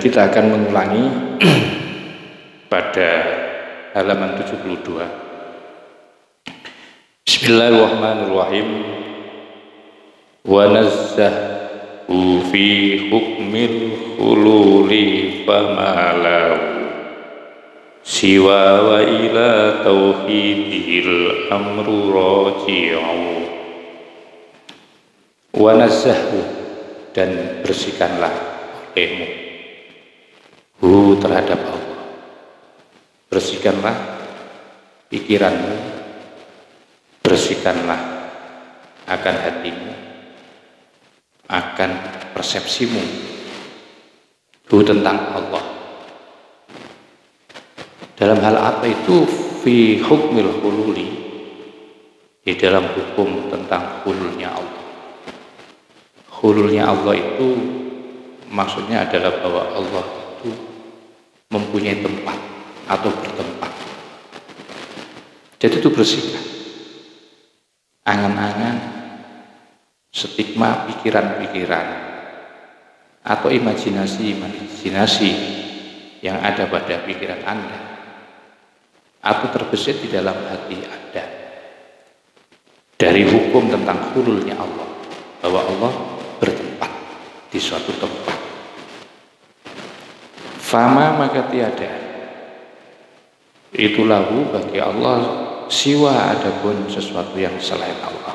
kita akan mengulangi pada halaman 72. Bismillahirrahmanirrahim. Wa nazzahu fi hukmil hululi famalahu siwa wa ila tauhidil amru raji'u. Wa nazzahu, dan bersihkanlah olehmu hu terhadap Allah. Bersihkanlah pikiranmu, bersihkanlah akan hatimu, akan persepsimu hu tentang Allah. Dalam hal apa itu? Fi hukmil hululi, di dalam hukum tentang hululnya Allah. Hululnya Allah itu maksudnya adalah bahwa Allah itu mempunyai tempat atau bertempat. Jadi itu bersihkan angan-angan, stigma, pikiran-pikiran atau imajinasi yang ada pada pikiran Anda atau terbesit di dalam hati Anda dari hukum tentang hululnya Allah, bahwa Allah bertempat di suatu tempat. Fama, maka tiada itu lahu bagi Allah siwa, adapun sesuatu yang selain Allah.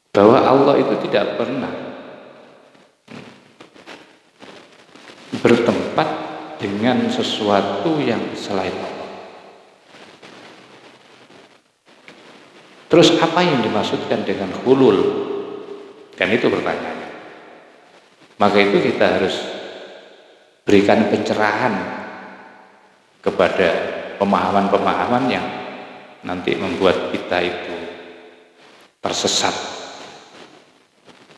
Bahwa Allah itu tidak pernah bertempat dengan sesuatu yang selain Allah. Terus apa yang dimaksudkan dengan hulul? Kan itu pertanyaannya. Maka itu kita harus berikan pencerahan kepada pemahaman-pemahaman yang nanti membuat kita itu tersesat.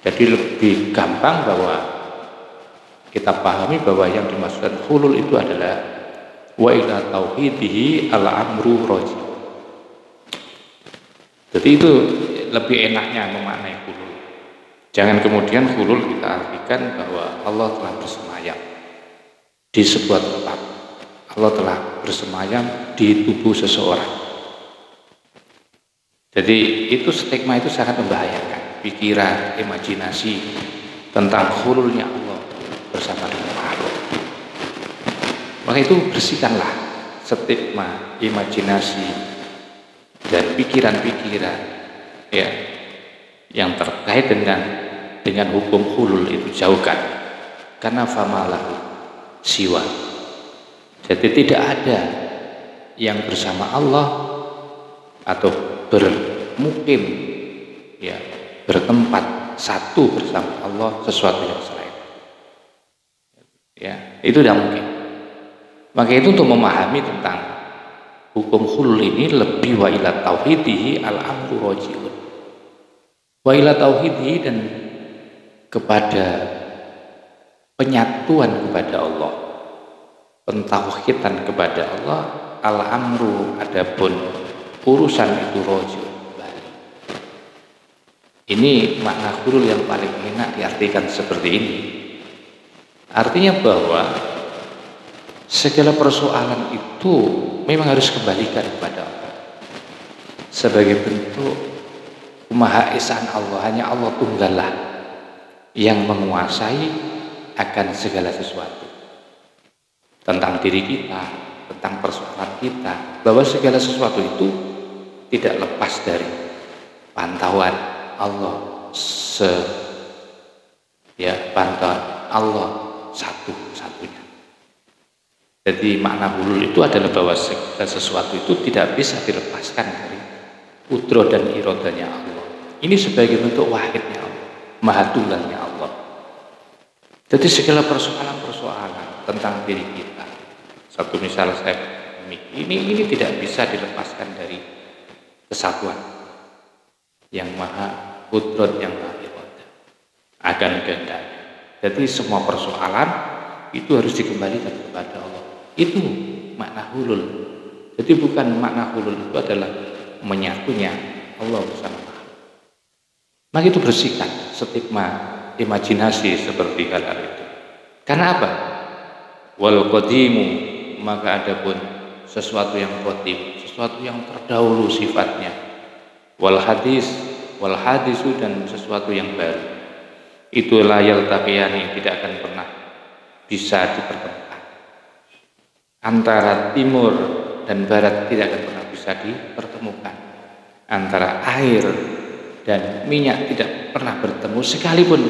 Jadi lebih gampang bahwa kita pahami bahwa yang dimaksudkan hulul itu adalah wa ila tauhidihi al-amru raji'. Jadi itu lebih enaknya memaknai hulul. Jangan kemudian hulul kita artikan bahwa Allah telah bersemayam di sebuah tempat, Allah telah bersemayam di tubuh seseorang. Jadi itu stigma itu sangat membahayakan pikiran, imajinasi tentang hululnya Allah bersama dengan makhluk. Maka itu bersihkanlah stigma, imajinasi dan pikiran-pikiran ya yang terkait dengan hukum hulul itu jauhkan, karena famalahu siwa. Jadi tidak ada yang bersama Allah atau bermukim ya, bertempat satu bersama Allah sesuatu yang selain ya, itu tidak mungkin. Maka itu untuk memahami tentang hukum hulul ini lebih wa ila tauhidihi al-amru raji'un, wa ila tauhidihi, dan kepada penyatuan kepada Allah, pentauhidan kepada Allah, al-amru, adapun urusan itu raji'un, kembali. Ini makna hulul yang paling enak diartikan seperti ini. Artinya bahwa segala persoalan itu memang harus kembalikan kepada Allah sebagai bentuk Maha Esaan Allah. Hanya Allah tunggallah yang menguasai akan segala sesuatu tentang diri kita, tentang persoalan kita, bahwa segala sesuatu itu tidak lepas dari pantauan Allah, pantauan Allah satu-satunya. Jadi makna hulul itu adalah bahwa segala sesuatu itu tidak bisa dilepaskan dari qudrah dan iradanya Allah. Ini sebagai bentuk wahidnya Allah, maha tunggalnya Allah. Jadi segala persoalan-persoalan tentang diri kita, satu misal saya ini tidak bisa dilepaskan dari kesatuan yang maha qudrah, yang maha iradah akan kehendaknya. Jadi semua persoalan itu harus dikembalikan kepada Allah. Itu makna hulul. Jadi bukan makna hulul itu adalah menyatunya Allah bersama makhluk. Maka itu bersihkan stigma, imajinasi seperti hal-hal itu. Karena apa? Wal qadimu, maka adapun sesuatu yang qadim, sesuatu yang terdahulu sifatnya. Wal hadisu, dan sesuatu yang baru. Itu la yaltaqiyani, tidak akan pernah bisa dipertemukan. Antara timur dan barat tidak akan pernah bisa dipertemukan. Antara air dan minyak tidak pernah bertemu, sekalipun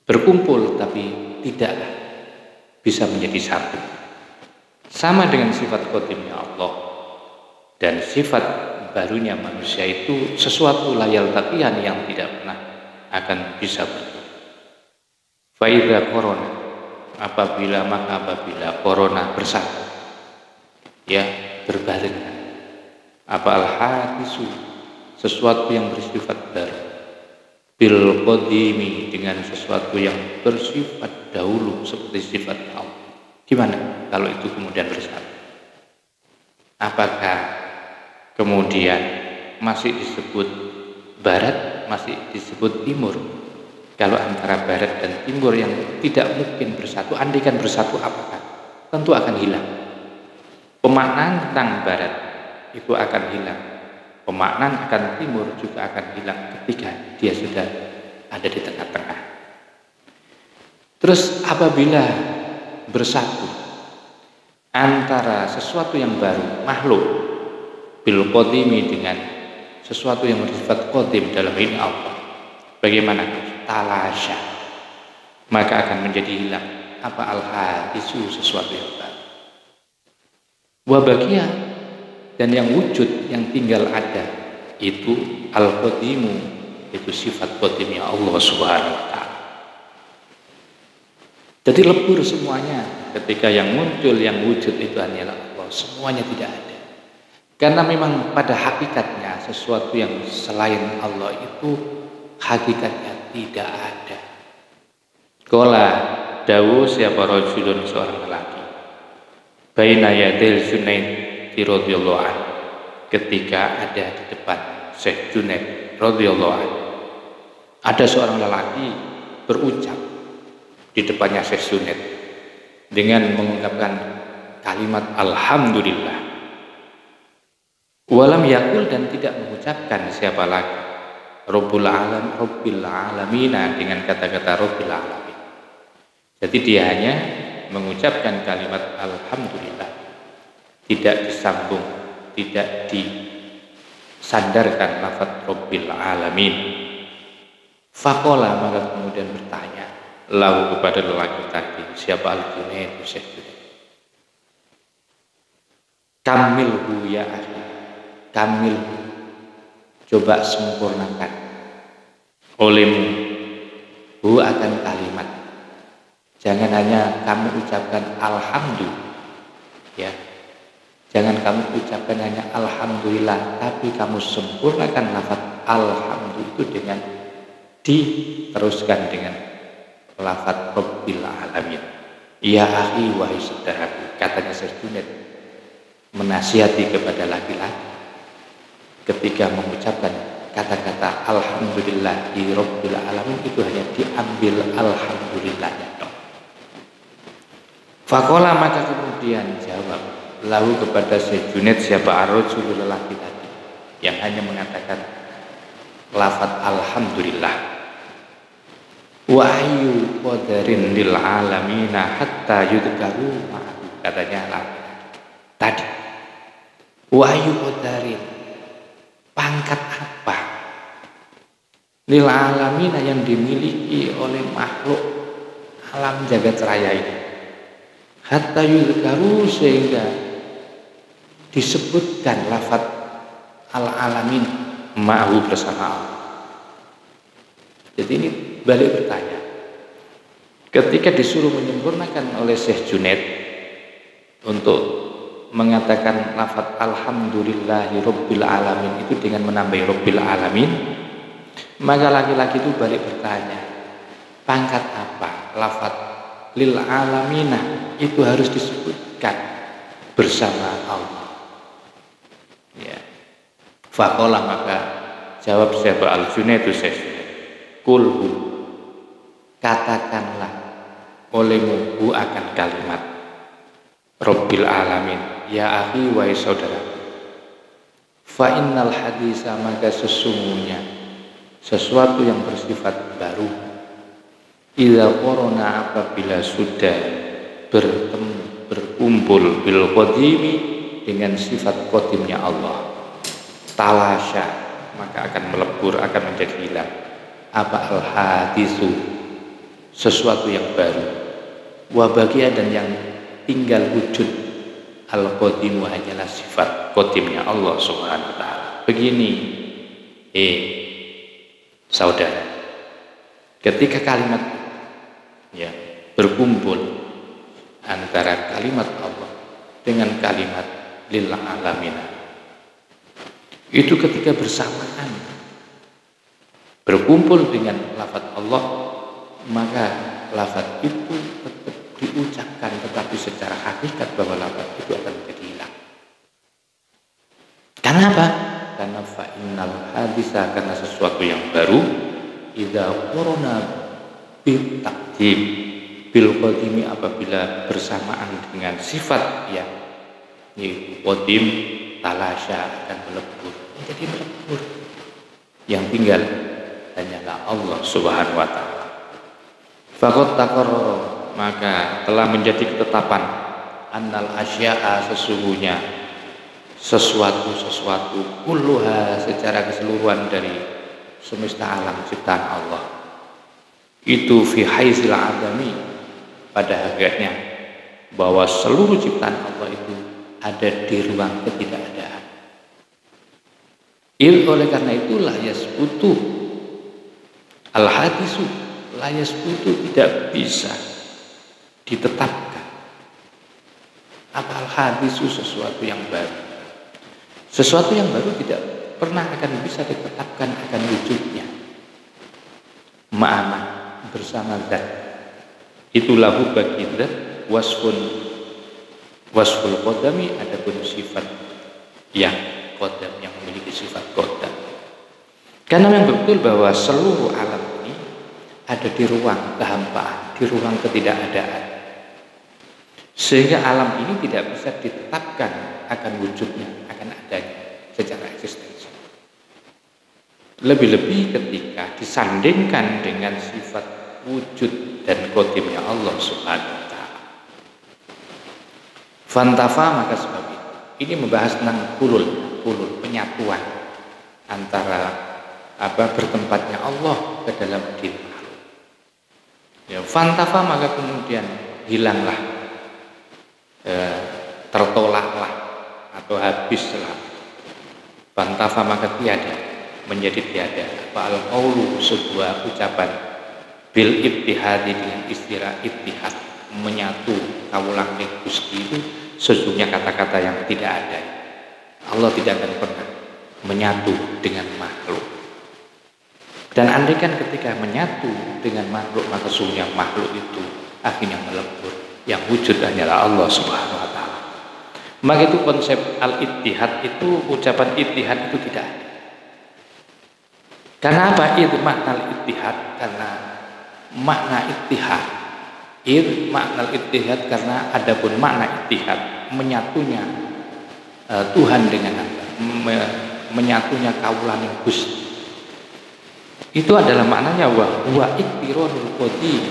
berkumpul tapi tidak bisa menjadi satu. Sama dengan sifat qadimnya Allah dan sifat barunya manusia, itu sesuatu layal taqiyan yang tidak pernah akan bisa bertemu. Faida corona, apabila corona bersatu, ya, berbarengan, apa al-hadisu, sesuatu yang bersifat baru, bil qadimi, dengan sesuatu yang bersifat dahulu seperti sifat Allah. Gimana kalau itu kemudian bersatu? Apakah kemudian masih disebut barat, masih disebut timur? Kalau antara barat dan timur yang tidak mungkin bersatu, andaikan bersatu, apakah? Tentu akan hilang. Pemaknaan tentang barat itu akan hilang. Pemaknaan akan timur juga akan hilang ketika dia sudah ada di tengah-tengah. Terus apabila bersatu antara sesuatu yang baru, makhluk, bil qadimi, dengan sesuatu yang bersifat qadim, dalam ini Allah, bagaimana? Talasya, maka akan menjadi hilang apa al-hadisu, sesuatu yang baru. Wa baqiya, dan yang wujud, yang tinggal ada, itu al-qadimu, itu sifat qadimnya Allah Subhanahu wa ta'ala. Jadi lebur semuanya ketika yang muncul, yang wujud itu hanyalah Allah, semuanya tidak ada. Karena memang pada hakikatnya sesuatu yang selain Allah itu hakikatnya tidak ada. Qala dawu siapa rajulun, seorang lelaki, baina yadil Junaid radhiyallahu anhu, ketika ada di depan Syekh Junaid radhiyallahu anhu, ada seorang lelaki berucap di depannya Syekh Junaid dengan mengungkapkan kalimat alhamdulillah. Walam yakul, dan tidak mengucapkan siapa lagi Rabbil alamina, dengan kata-kata Rabbil alamin. Jadi dia hanya mengucapkan kalimat alhamdulillah, tidak disambung, tidak disandarkan lafaz Rabbil alamin. Faqala, maka kemudian bertanya lahu, kepada lelaki tadi, siapa al-Junaid, Syekh Junaid, kamilhu ya akhi, kamil, coba sempurnakan olehmu hu akan kalimat. Jangan hanya kamu ucapkan alhamdulillah, ya, jangan kamu ucapkan hanya alhamdulillah, tapi kamu sempurnakan lafaz alhamdulillah itu dengan diteruskan dengan lafaz Rabbil alamin. Ya akhi, wahai saudaraku, katanya Syekh Junaid menasihati kepada laki-laki ketika mengucapkan kata-kata alhamdulillah di Rabbil alamin, itu hanya diambil alhamdulillahnya dong. Faqala, maka kemudian jawab lahu kepada Syekh Junaid siapa ar-rajul, lelaki tadi yang hanya mengatakan lafaz alhamdulillah, wa ayyu qadarin lil alamina hatta yudkaru ma'ahu, katanya tadi, wa ayyu qadarin, pangkat apa lil alamina, yang dimiliki oleh makhluk alam jagat raya ini, hatta yudkaru, sehingga disebutkan lafaz al-alamin ma'ahu, bersama Allah. Jadi ini balik bertanya, ketika disuruh menyempurnakan oleh Syekh Junaid untuk mengatakan lafaz alhamdulillahi rabbil alamin itu dengan menambahi rabbil alamin, maka laki-laki itu balik bertanya, pangkat apa lafaz lil alamina itu harus disebutkan bersama Allah, ya. Faqala, maka jawab siapa al-Junaid itu Syekh, kulhu, katakanlah olehmu hu akan kalimat Rabbil alamin, ya akhi wahai saudara, fa innal hadisa, maka sesungguhnya sesuatu yang bersifat baru, idza qarana, apabila sudah bertemu berkumpul bil qadimi, dengan sifat qadimnya Allah, talasya, maka akan melebur, akan menjadi hilang. Apa al hadisu, sesuatu yang baru, wa baqiya, dan yang tinggal wujud al qadimu hanyalah sifat qadimnya Allah Subhanahu wa taala. Begini saudara, ketika kalimat ya berkumpul antara kalimat Allah dengan kalimat lil alamin, itu ketika bersamaan berkumpul dengan lafaz Allah, maka lafaz itu tetap diucapkan, tetapi secara hakikat bahwa lafaz itu akan menjadi hilang. Karena apa? Karena fa innal hadisa, karena sesuatu yang baru, idza qurana bil taqdim bil qadimi, apabila bersamaan dengan sifat yang yaitu qadim, talasya, akan melebur, menjadi melebur. Yang tinggal hanyalah Allah Subhanahu wa taala. Faqad taqarrara, maka telah menjadi ketetapan, annal asya'a, sesungguhnya sesuatu kulluha, secara keseluruhan dari semesta alam ciptaan Allah, itu fi haizil adami, pada hakikatnya bahwa seluruh ciptaan Allah itu ada di ruang ketidakadaan. Oleh karena itu la yasbutu al hadisu, la yasbutu, tidak bisa ditetapkan. Apa al hadisu? Sesuatu yang baru. Sesuatu yang baru tidak pernah akan bisa ditetapkan akan wujudnya. Ma'amah, bersama zat. Itulah bagi zat wasful qadami, adapun sifat yang qadam, yang memiliki sifat qadam. Karena memang betul bahwa seluruh alam ini ada di ruang kehampaan, di ruang ketidakadaan, sehingga alam ini tidak bisa ditetapkan akan wujudnya, akan adanya secara eksistensi. Lebih-lebih ketika disandingkan dengan sifat wujud dan qadimnya Allah Subhanahu wa taala. Fantafa, maka sebab itu ini membahas tentang hulul, penyatuan antara bertempatnya Allah ke dalam diri makhluk. Ya, fantafa, maka kemudian hilanglah, tertolaklah atau habislah. Fantafa, maka tiada, menjadi tiada. Al qaulu, sebuah ucapan, bil ittihadi, dengan istilah ittihad, menyatu, kaulang ning Gusti, itu sesungguhnya kata-kata yang tidak ada. Allah tidak akan pernah menyatu dengan makhluk. Dan andaikan ketika menyatu dengan makhluk, maka sesungguhnya makhluk itu akhirnya melebur. Yang wujud hanyalah Allah Subhanahu wa taala. Maka itu konsep al-ittihad itu, ucapan ittihad itu tidak ada. Karena apa? Itu makna al-ittihad, karena makna ittihad. Makna ittihad karena adapun makna ittihad, menyatunya Tuhan dengan hamba, menyatunya kaulaning Gusti. Itu adalah maknanya wa iktironul qadim.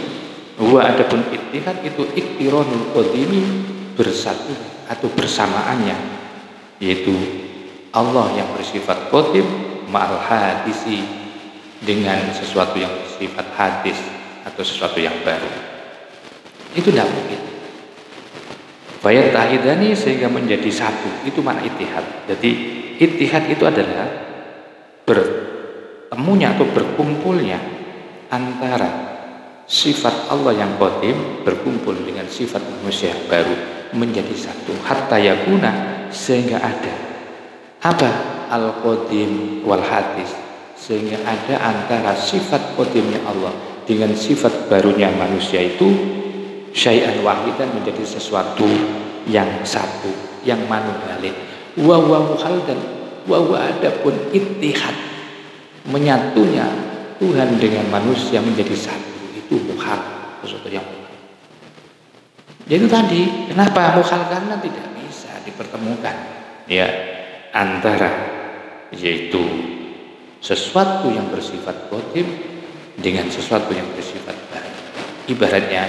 Wa adapun ittihad itu iktironul qadimi, bersatu atau bersamaannya, yaitu Allah yang bersifat qadim ma'al hadisi, dengan sesuatu yang bersifat hadis atau sesuatu yang baru. Itu tidak mungkin. Bayat tahidani, sehingga menjadi satu. Itu makna ittihad. Jadi ittihad itu adalah bertemunya atau berkumpulnya antara sifat Allah yang qadim berkumpul dengan sifat manusia yang baru menjadi satu. Hatta yakuna, sehingga ada apa? Al qadim wal hadis, sehingga ada antara sifat qadimnya Allah dengan sifat barunya manusia itu syai'an wahidan, menjadi sesuatu yang satu, yang manunggalin. Wa muhal, dan wa adapun ittihad, menyatunya Tuhan dengan manusia menjadi satu, itu itu muhal, sesuatu yang muhal. Jadi tadi, kenapa muhal? Karena tidak bisa dipertemukan ya antara yaitu sesuatu yang bersifat qadim dengan sesuatu yang bersifat barat. Ibaratnya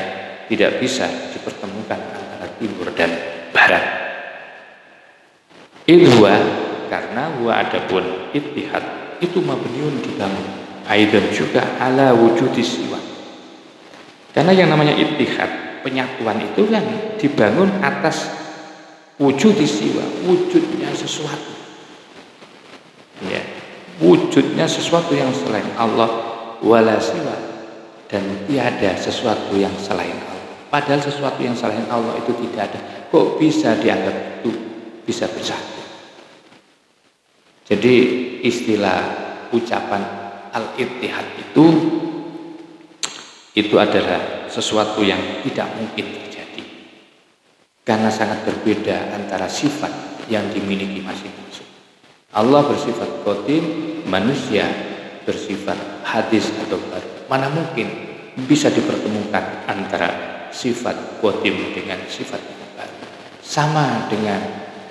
tidak bisa dipertemukan antara timur dan barat. Idwa, karena wa adapun ittihad itu mabniun dibangun aidan juga ala wujudi siwa. Karena yang namanya ittihad, penyatuan itu kan dibangun atas wujudi siwa, wujudnya sesuatu. Ya, wujudnya sesuatu yang selain Allah, wala siwa, dan tiada sesuatu yang selain Allah. Padahal sesuatu yang selain Allah itu tidak ada. Kok bisa dianggap itu bisa bersatu? Jadi istilah ucapan al-ittihad itu adalah sesuatu yang tidak mungkin terjadi karena sangat berbeda antara sifat yang dimiliki masing-masing. Allah bersifat qadim, manusia bersifat hadis atau baru. Mana mungkin bisa dipertemukan antara sifat qadim dengan sifat yang baru? Sama dengan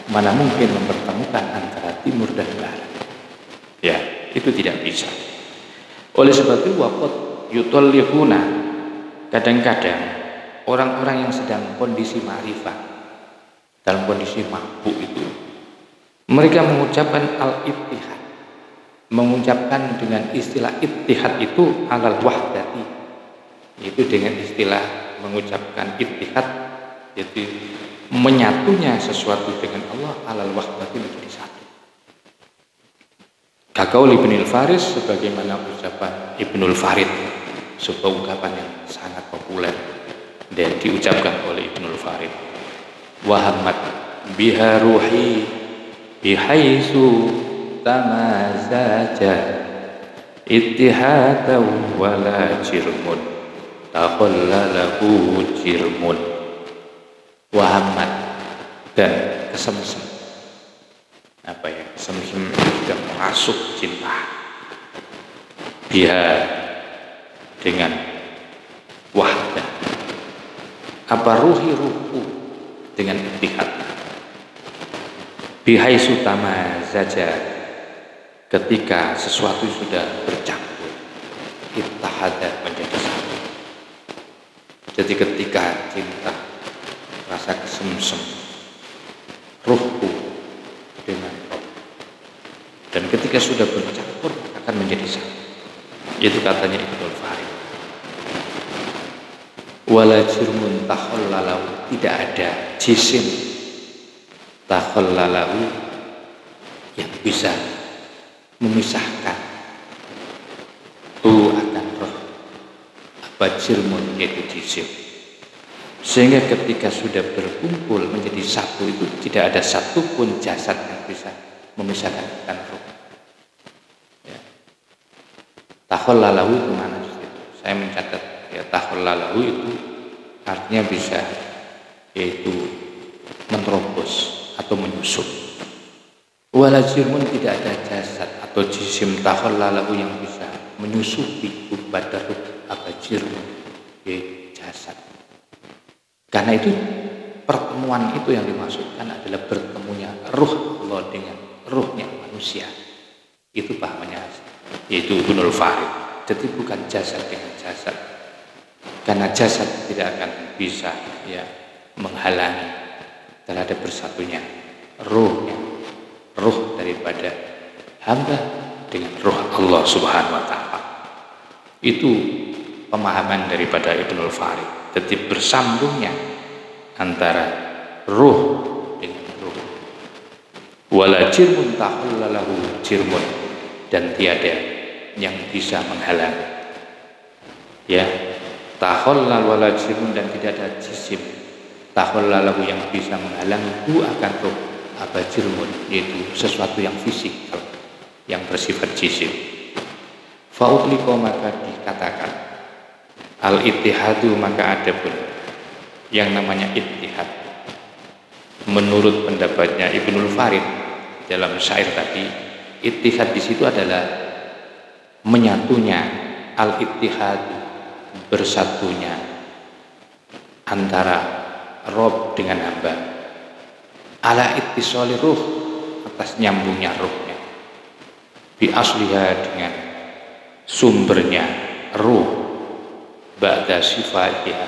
mana mungkin mempertemukan antara timur dan barat. Ya, itu tidak bisa. Oleh sebab itu waqad yutalliquna, kadang-kadang orang-orang yang sedang kondisi ma'rifah, dalam kondisi mabuk itu, mereka mengucapkan al-ittihad, mengucapkan dengan istilah ittihad itu alal wahdati, yaitu dengan istilah mengucapkan ittihad, yaitu menyatunya sesuatu dengan Allah alal wahdati menjadi satu. Kaqauli Ibnul Farid, sebagaimana ucapan Ibnul Farid, sebuah ungkapan yang sangat populer dan diucapkan oleh Ibnul Farid. Wahammat biha ruhi bihaitsu tamazaja ittihadahu wala jirmun takhallalahu jirmun. Wahammat, dan kesemsem, kesemsem sudah merasuk cinta biha, dengan wahdah, ruhu dengan ittihad, bihaitsu tamazaja, ketika sesuatu sudah bercampur, ittahada menjadi satu. Jadi ketika cinta, rasa kesemsem, ruhku dengan roh, dan ketika sudah bercampur akan menjadi satu. Itu katanya Ibnul Farid. Wala jirmun takhallalahu, tidak ada jisim takhallalahu yang bisa memisahkan ruh akan roh. Apa jirmun? Yaitu jisim. Sehingga ketika sudah berkumpul menjadi satu itu tidak ada satupun jasad yang bisa memisahkan roh. Ya. Takhallalahu itu mana? Saya mencatat ya, takhallalahu itu artinya bisa, yaitu menerobos atau menyusup. Wala jirmun, tidak ada jasad atau jisim takhallalahu yang bisa menyusupi pada ruh apa jirmun, yaitu jasad. Karena itu pertemuan itu yang dimaksudkan adalah bertemunya ruh Allah dengan ruhnya manusia. Itu pahamnya, yaitu Ibnul Farid. Jadi bukan jasad dengan jasad, karena jasad tidak akan bisa ya menghalangi terhadap bersatunya ruhnya, ruh daripada hamba dengan ruh Allah Subhanahu wa Ta'ala. Itu pemahaman daripada Ibnul Farid. Jadi bersambungnya antara ruh dengan ruh. Wala jirmun takhallalahu jirmun, dan tiada yang bisa menghalangi. Ya, takhallal wala jirmun, dan tidak ada jisim takhallalahu yang bisa menghalangi hu akan ruh apa jirmun, yaitu sesuatu yang fisik yang bersifat jisim. Fa'utliqa, maka dikatakan al-ittihadu, maka ada pun yang namanya ittihad menurut pendapatnya Ibnul Farid dalam syair tadi. Ittihad di situ adalah menyatunya al-ittihadu bersatunya antara Rob dengan hamba, ala ittisali ruh, atas nyambungnya ruhnya, bi asliha, dengan sumbernya ruh, ba'da sifatiha,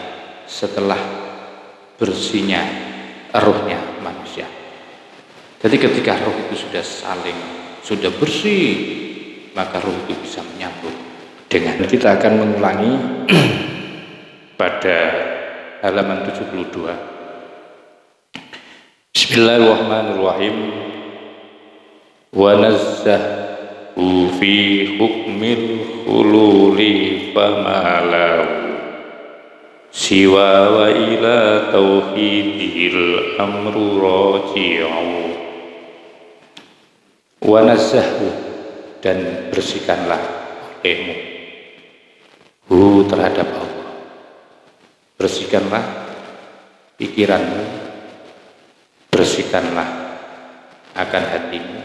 setelah bersihnya ruhnya manusia. Jadi ketika ruh itu sudah bersih, maka ruh itu bisa menyambung dengan. Kita akan mengulangi pada halaman 72. Bismillahirrahmanirrahim. Wa nazzahu fi hukmil hululi famalahu siwa wa ila tauhidil amru raji'u. Wa nazzahu, dan bersihkanlah olehmu hu, terhadap Allah. Bersihkanlah pikiranmu, bersihkanlah akan hatimu,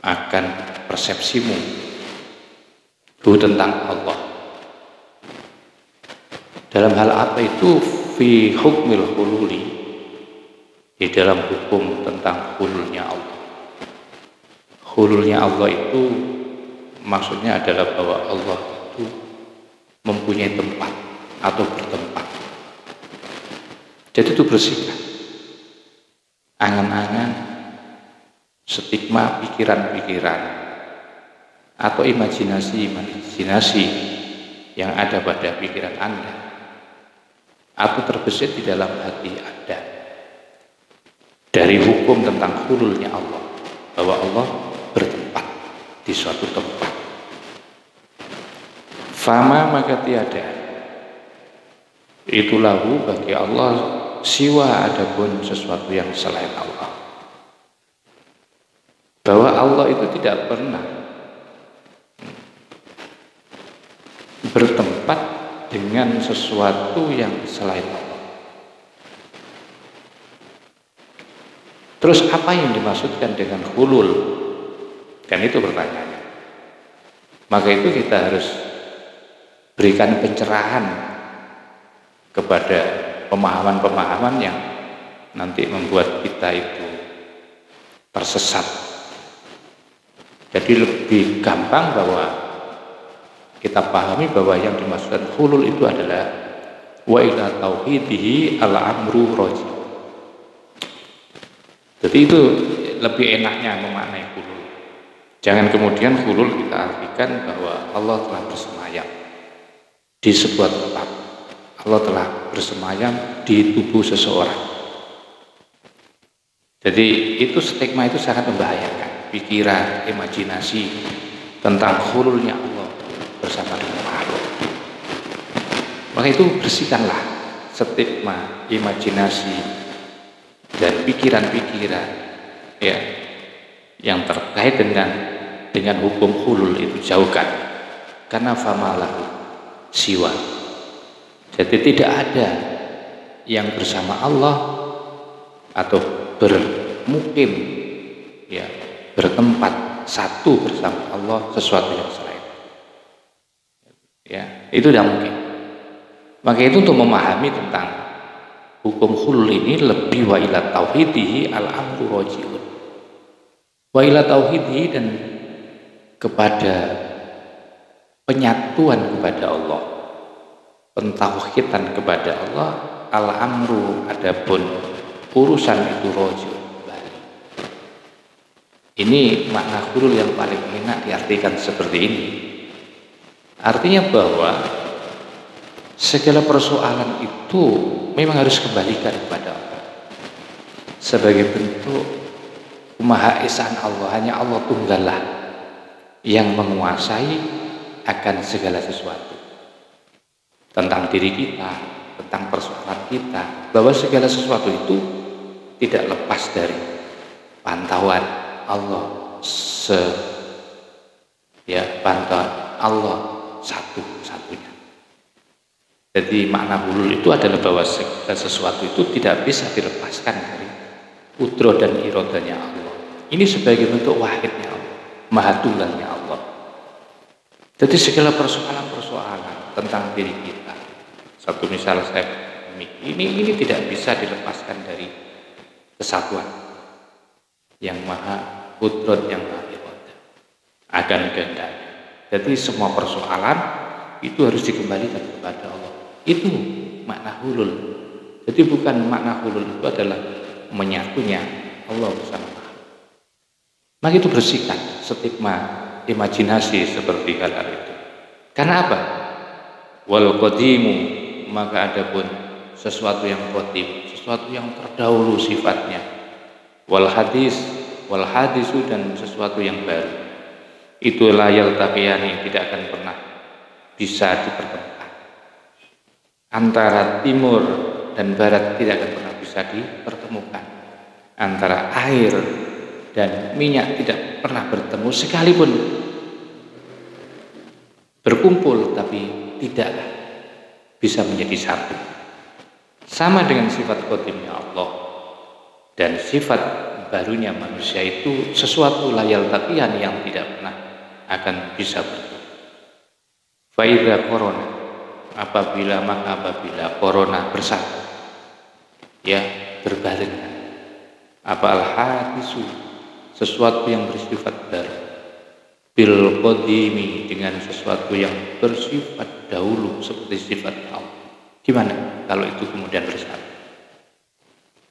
akan persepsimu hu, tentang Allah. Dalam hal apa itu? Fi hukmil hululi, di dalam hukum tentang hululnya Allah. Hululnya Allah itu maksudnya adalah bahwa Allah itu mempunyai tempat atau bertempat. Jadi itu bersihkan angan-angan, stigma, pikiran-pikiran atau imajinasi yang ada pada pikiran Anda atau terbesit di dalam hati Anda dari hukum tentang hululnya Allah, bahwa Allah bertempat di suatu tempat. Fama, maka tiada itu lahu bagi Allah siwa, adapun sesuatu yang selain Allah. Bahwa Allah itu tidak pernah bertempat dengan sesuatu yang selain Allah. Terus apa yang dimaksudkan dengan hulul? Kan itu pertanyaannya. Maka itu kita harus berikan pencerahan kepada pemahaman-pemahaman yang nanti membuat kita itu tersesat. Jadi lebih gampang bahwa kita pahami bahwa yang dimaksudkan hulul itu adalah wa ila tauhidihi al-amru raji'. Jadi itu lebih enaknya memaknai hulul. Jangan kemudian hulul kita artikan bahwa Allah telah bersemayam di sebuah tempat, Allah telah bersemayam di tubuh seseorang. Jadi itu stigma itu sangat membahayakan pikiran, imajinasi tentang hululnya Allah bersama dengan makhluk. Maka itu bersihkanlah stigma, imajinasi dan pikiran-pikiran ya yang terkait dengan hukum hulul, itu jauhkan. Karena famalahu siwa, jadi tidak ada yang bersama Allah atau bermukim ya, bertempat satu bersama Allah sesuatu yang selain ya, itu tidak mungkin. Maka itu untuk memahami tentang hukum hulul ini lebih wa ila tauhidihi al-amru raji'un, wa ila tauhidihi, dan kepada penyatuan kepada Allah, pentauhidan kepada Allah, al-amru, adapun urusan itu raji'un, kembali. Ini makna hulul yang paling enak diartikan seperti ini. Artinya bahwa segala persoalan itu memang harus kembalikan kepada Allah sebagai bentuk Maha Esaan Allah. Hanya Allah tunggallah yang menguasai akan segala sesuatu tentang diri kita, tentang persoalan kita, bahwa segala sesuatu itu tidak lepas dari pantauan Allah, pantauan Allah satu-satunya. Jadi makna hulul itu adalah bahwa segala sesuatu itu tidak bisa dilepaskan dari udroh dan irodanya Allah. Ini sebagai bentuk wahidnya Allah, maha tunggalnya Allah. Jadi segala persoalan-persoalan tentang diri kita. Satu misal saya ini tidak bisa dilepaskan dari kesatuan yang maha kudrat, yang maha iradah akan kehendaknya. Jadi semua persoalan itu harus dikembalikan kepada Allah. Itu makna hulul. Jadi bukan makna hulul itu adalah menyatunya Allah bersama makhluk. Maka itu bersihkan stigma imajinasi seperti hal itu. Karena apa? Wal qadimu, maka adapun sesuatu yang qadim, sesuatu yang terdahulu sifatnya. Wal hadisu, dan sesuatu yang baru. Itu la yaltaqiyani, tidak akan pernah bisa dipertemukan. Antara timur dan barat tidak akan pernah bisa dipertemukan. Antara air dan minyak tidak pernah bertemu, sekalipun berkumpul tapi tidak bisa menjadi satu. Sama dengan sifat qadimnya Allah dan sifat barunya manusia, itu sesuatu layal taqiyan yang tidak pernah akan bisa bertemu. Faida corona, apabila corona bersatu, ya, berbarengan, apa al-hadisu, sesuatu yang bersifat baru, bil qadimi, dengan sesuatu yang bersifat dahulu seperti sifat Allah. Gimana kalau itu kemudian bersatu?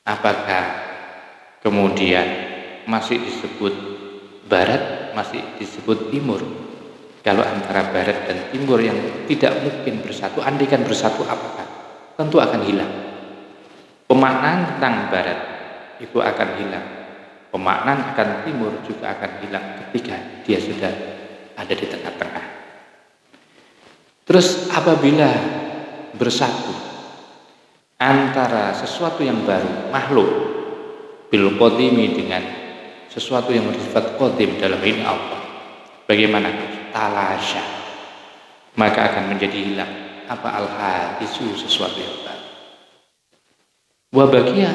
Apakah kemudian masih disebut barat, masih disebut timur? Kalau antara barat dan timur yang tidak mungkin bersatu, andaikan bersatu apakah? Tentu akan hilang. Pemaknaan tentang barat itu akan hilang. Pemaknaan akan timur juga akan hilang ketika dia sudah ada di tengah-tengah. Terus apabila bersatu antara sesuatu yang baru, makhluk, bil qadimi, dengan sesuatu yang bersifat qadim, dalam ini Allah, bagaimana? Talasya, maka akan menjadi hilang apa al-hadisu, sesuatu yang baru. Wa baqiya,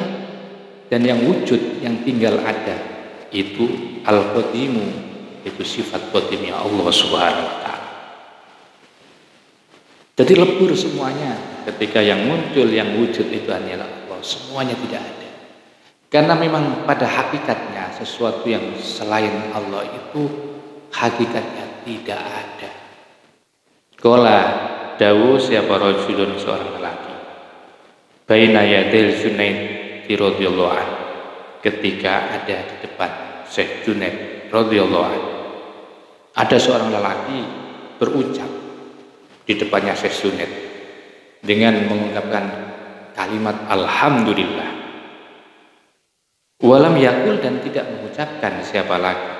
dan yang wujud, yang tinggal ada, itu al-qadimu, itu sifat qadimnya Allah Subhanahu wa ta'ala. Jadi lebur semuanya ketika yang muncul, yang wujud itu hanyalah Allah, semuanya tidak ada. Karena memang pada hakikatnya sesuatu yang selain Allah itu hakikatnya tidak ada. Qala dawu siapa rajulun, seorang lelaki, baina yadil Junaid radhiyallahu anhu, ketika ada di depan Syekh Junaid radhiyallahu anhu, ada seorang lelaki berucap di depannya Syekh Junaid dengan mengungkapkan kalimat alhamdulillah. Walam yakul, dan tidak mengucapkan siapa lagi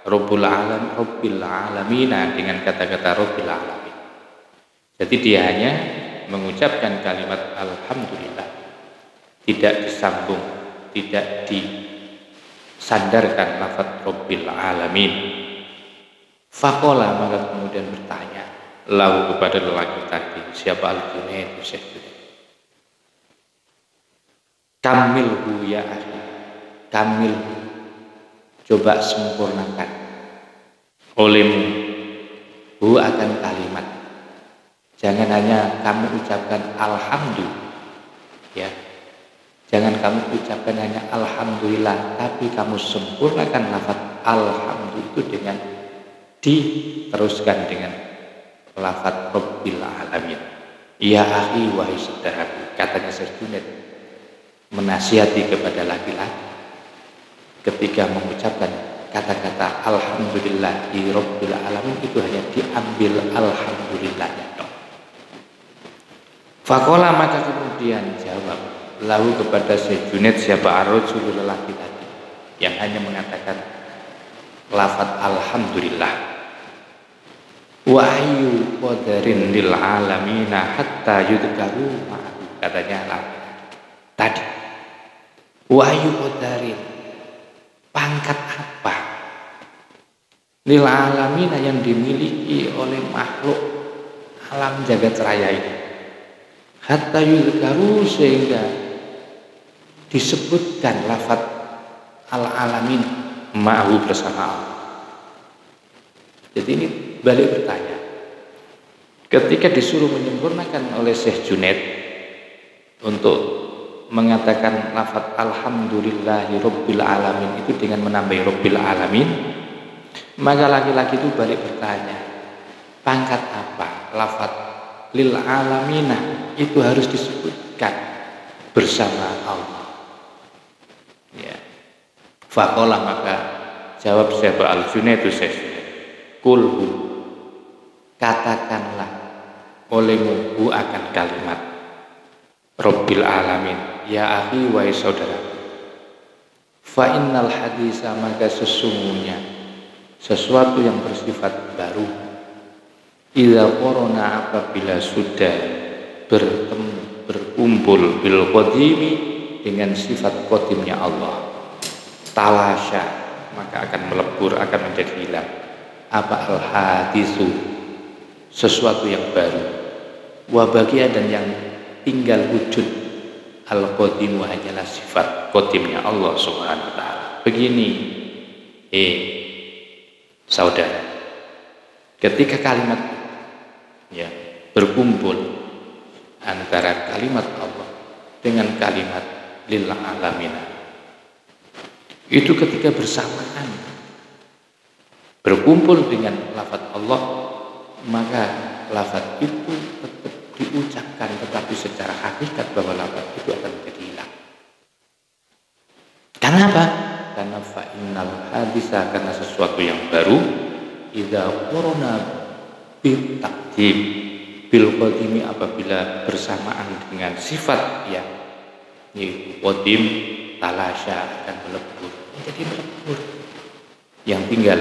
Rabbil alamina, dengan kata-kata Rabbil alamin. Jadi dia hanya mengucapkan kalimat alhamdulillah, tidak disambung, tidak disandarkan lafaz Rabbil alamin. Faqala, maka kemudian bertanya lahu, kepada lelaki tadi, siapa al-Junaid, Syekh Junaid, kamilhu ya akhi, kamil, coba sempurnakan olehmu hu, akan kalimat. Jangan hanya kamu ucapkan alhamdulillah, ya, jangan kamu ucapkan hanya alhamdulillah, tapi kamu sempurnakan lafaz alhamdulillah itu dengan diteruskan dengan lafaz Rabbil alamin. Ya akhi, wahai saudaraku, katanya Syekh Junaid menasihati kepada laki-laki ketika mengucapkan kata-kata alhamdulillah di Rabbil alamin, itu hanya diambil alhamdulillahnya dong. Faqala, maka kemudian jawab lahu kepada Syekh Junaid siapa ar-rajul, lelaki tadi yang hanya mengatakan lafaz alhamdulillah, wa ayyu qadarin lil alamina hatta yudkaru ma'ahu, katanya laki tadi, wa ayyu qadarin, pangkat apa lil alamina, yang dimiliki oleh makhluk alam jagat raya ini, hatta yudkaru, sehingga disebutkan lafaz al-alamin ma'ahu, bersama Allah. Jadi ini balik bertanya, Ketika disuruh menyempurnakan oleh Syekh Junaid untuk mengatakan lafaz alhamdulillahi rabbil alamin itu dengan menambahi rabbil alamin, maka laki-laki itu balik bertanya, pangkat apa lafaz lil alamina itu harus disebutkan bersama Allah? Ya. Faqala, maka jawab Syekh Al-Junaid itu Syekh, kulhu, katakanlah olehmu hu akan kalimat Rabbil alamin, ya akhi wahai saudara, fa innal hadisa, maka sesungguhnya sesuatu yang bersifat baru, idza qarana, apabila sudah bertemu berkumpul bil qadimi, dengan sifat qadimnya Allah, talasya, maka akan melebur, akan menjadi hilang apa al hadisu, sesuatu yang baru, wa baqiya, dan yang tinggal wujud al qadimu hanyalah sifat qadimnya Allah Subhanahu wa taala. Begini saudara, ketika kalimat ya berkumpul antara kalimat Allah dengan kalimat lil alamin, itu ketika bersamaan berkumpul dengan lafaz Allah, maka lafaz itu tetap diucapkan, tetapi secara hakikat bahwa lafaz itu akan menjadi hilang. Karena apa? Karena fa innal hadisa, karena sesuatu yang baru, idza qurana bil taqdim bil qadimi, apabila bersamaan dengan sifat yang qadim, talasya, akan melebur, menjadi melebur. Yang tinggal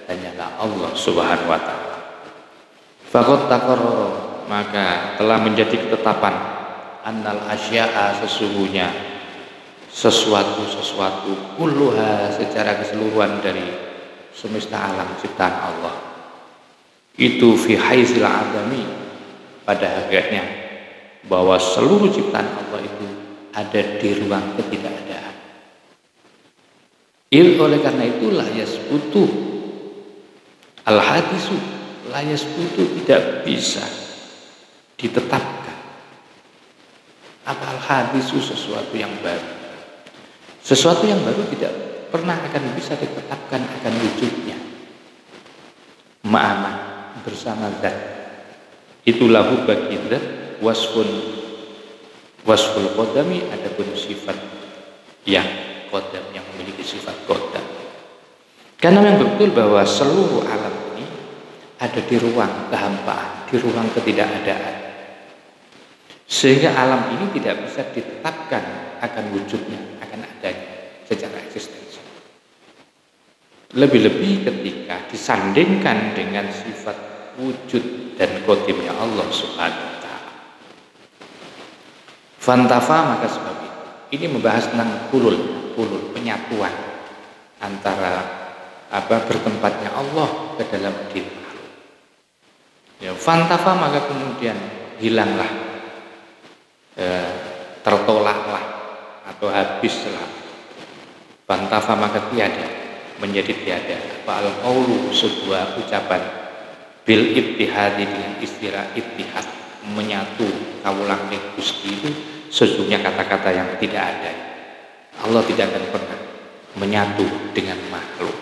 hanyalah Allah Subhanahu wa taala. Faqad taqarrara, maka telah menjadi ketetapan, annal asya'a, sesungguhnya sesuatu kulluha, secara keseluruhan dari semesta alam ciptaan Allah, itu fi haizil adami, pada hakikatnya bahwa seluruh ciptaan Allah itu ada di ruang ketidakadaan. Oleh karena itu la yasbutu al hadisu, la yasbutu, tidak bisa ditetapkan apa al hadisu, sesuatu yang baru. Sesuatu yang baru tidak pernah akan bisa ditetapkan akan wujudnya ma'amah, bersama zat. Itulah bagi zat wasful qadami, adapun sifat yang qadam, yang memiliki sifat qadam. Karena memang betul bahwa seluruh alam ini ada di ruang kehampaan, di ruang ketidakadaan, sehingga alam ini tidak bisa ditetapkan akan wujudnya, akan adanya secara eksistensi. Lebih-lebih ketika disandingkan dengan sifat wujud dan qadimnya Allah Subhanahu wa taala. Fantafa, maka sebab itu ini membahas tentang hulul, penyatuan antara bertempatnya Allah ke dalam diri makhluk. Ya, fantafa, maka kemudian hilanglah, tertolaklah atau habislah. Fantafa, maka tiada, menjadi tiada apa al-qaulu, sebuah ucapan bil ittihadi, dengan istilah ittihad, menyatu kaulang ning Gusti, itu sesungguhnya kata-kata yang tidak ada. Allah tidak akan pernah menyatu dengan makhluk.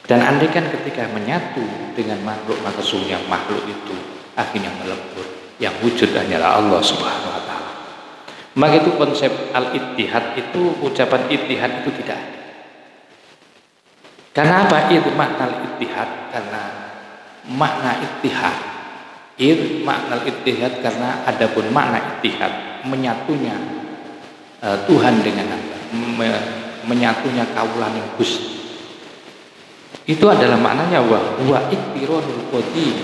Dan andaikan ketika menyatu dengan makhluk, maka sesungguhnya makhluk itu akhirnya melebur. Yang wujud hanyalah Allah Subhanahu wa taala. Maka itu konsep al-ittihad itu, ucapan ittihad itu tidak ada. Karena apa? Itu makna al-ittihad, karena makna ittihad. Makna ittihad karena adapun makna ittihad, menyatunya Tuhan dengan hamba, menyatunya kaulaning Gusti. Itu adalah maknanya wa iktironul qadim.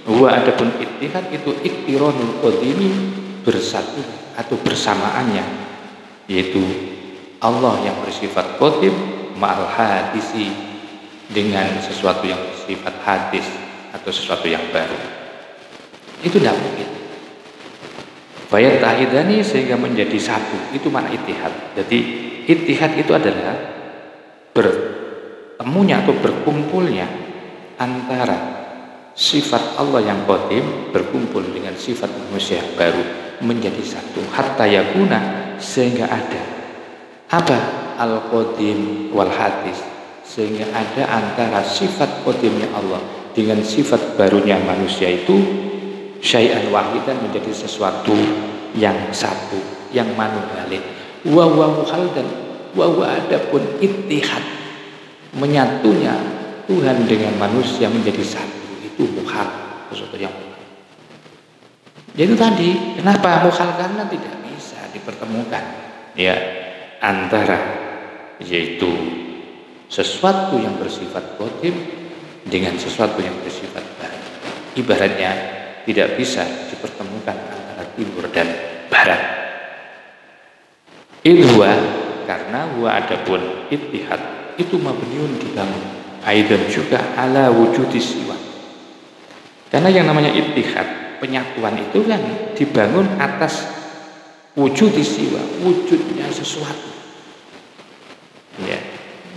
Wa adapun ittihad itu iktironul qadimi, bersatu atau bersamaannya, yaitu Allah yang bersifat qadim ma'al hadisi, dengan sesuatu yang bersifat hadis atau sesuatu yang baru. Itu tidak mungkin. Bayat tahidani, sehingga menjadi satu, itu makna ittihad. Jadi ittihad itu adalah bertemunya atau berkumpulnya antara sifat Allah yang qadim berkumpul dengan sifat manusia baru menjadi satu, hatta yakuna, sehingga ada apa? Al-qadim wal hadis, sehingga ada antara sifat qadimnya Allah dengan sifat barunya manusia itu syai'an wahidan, menjadi sesuatu yang satu, yang manunggalin. Wa muhal, dan wa adapun ittihad, menyatunya Tuhan dengan manusia menjadi satu, itu muhal, sesuatu yang muhal. Jadi tadi, kenapa muhal? Karena tidak bisa dipertemukan ya antara yaitu sesuatu yang bersifat qadim dengan sesuatu yang bersifat baru. Ibaratnya tidak bisa dipertemukan antara timur dan barat. Ilwa, karena wa adapun ittihad itu mabniun, dibangun aidan juga ala wujudi siwa. Karena yang namanya ittihad, penyatuan itu kan dibangun atas wujudi siwa, wujudnya sesuatu. Ya,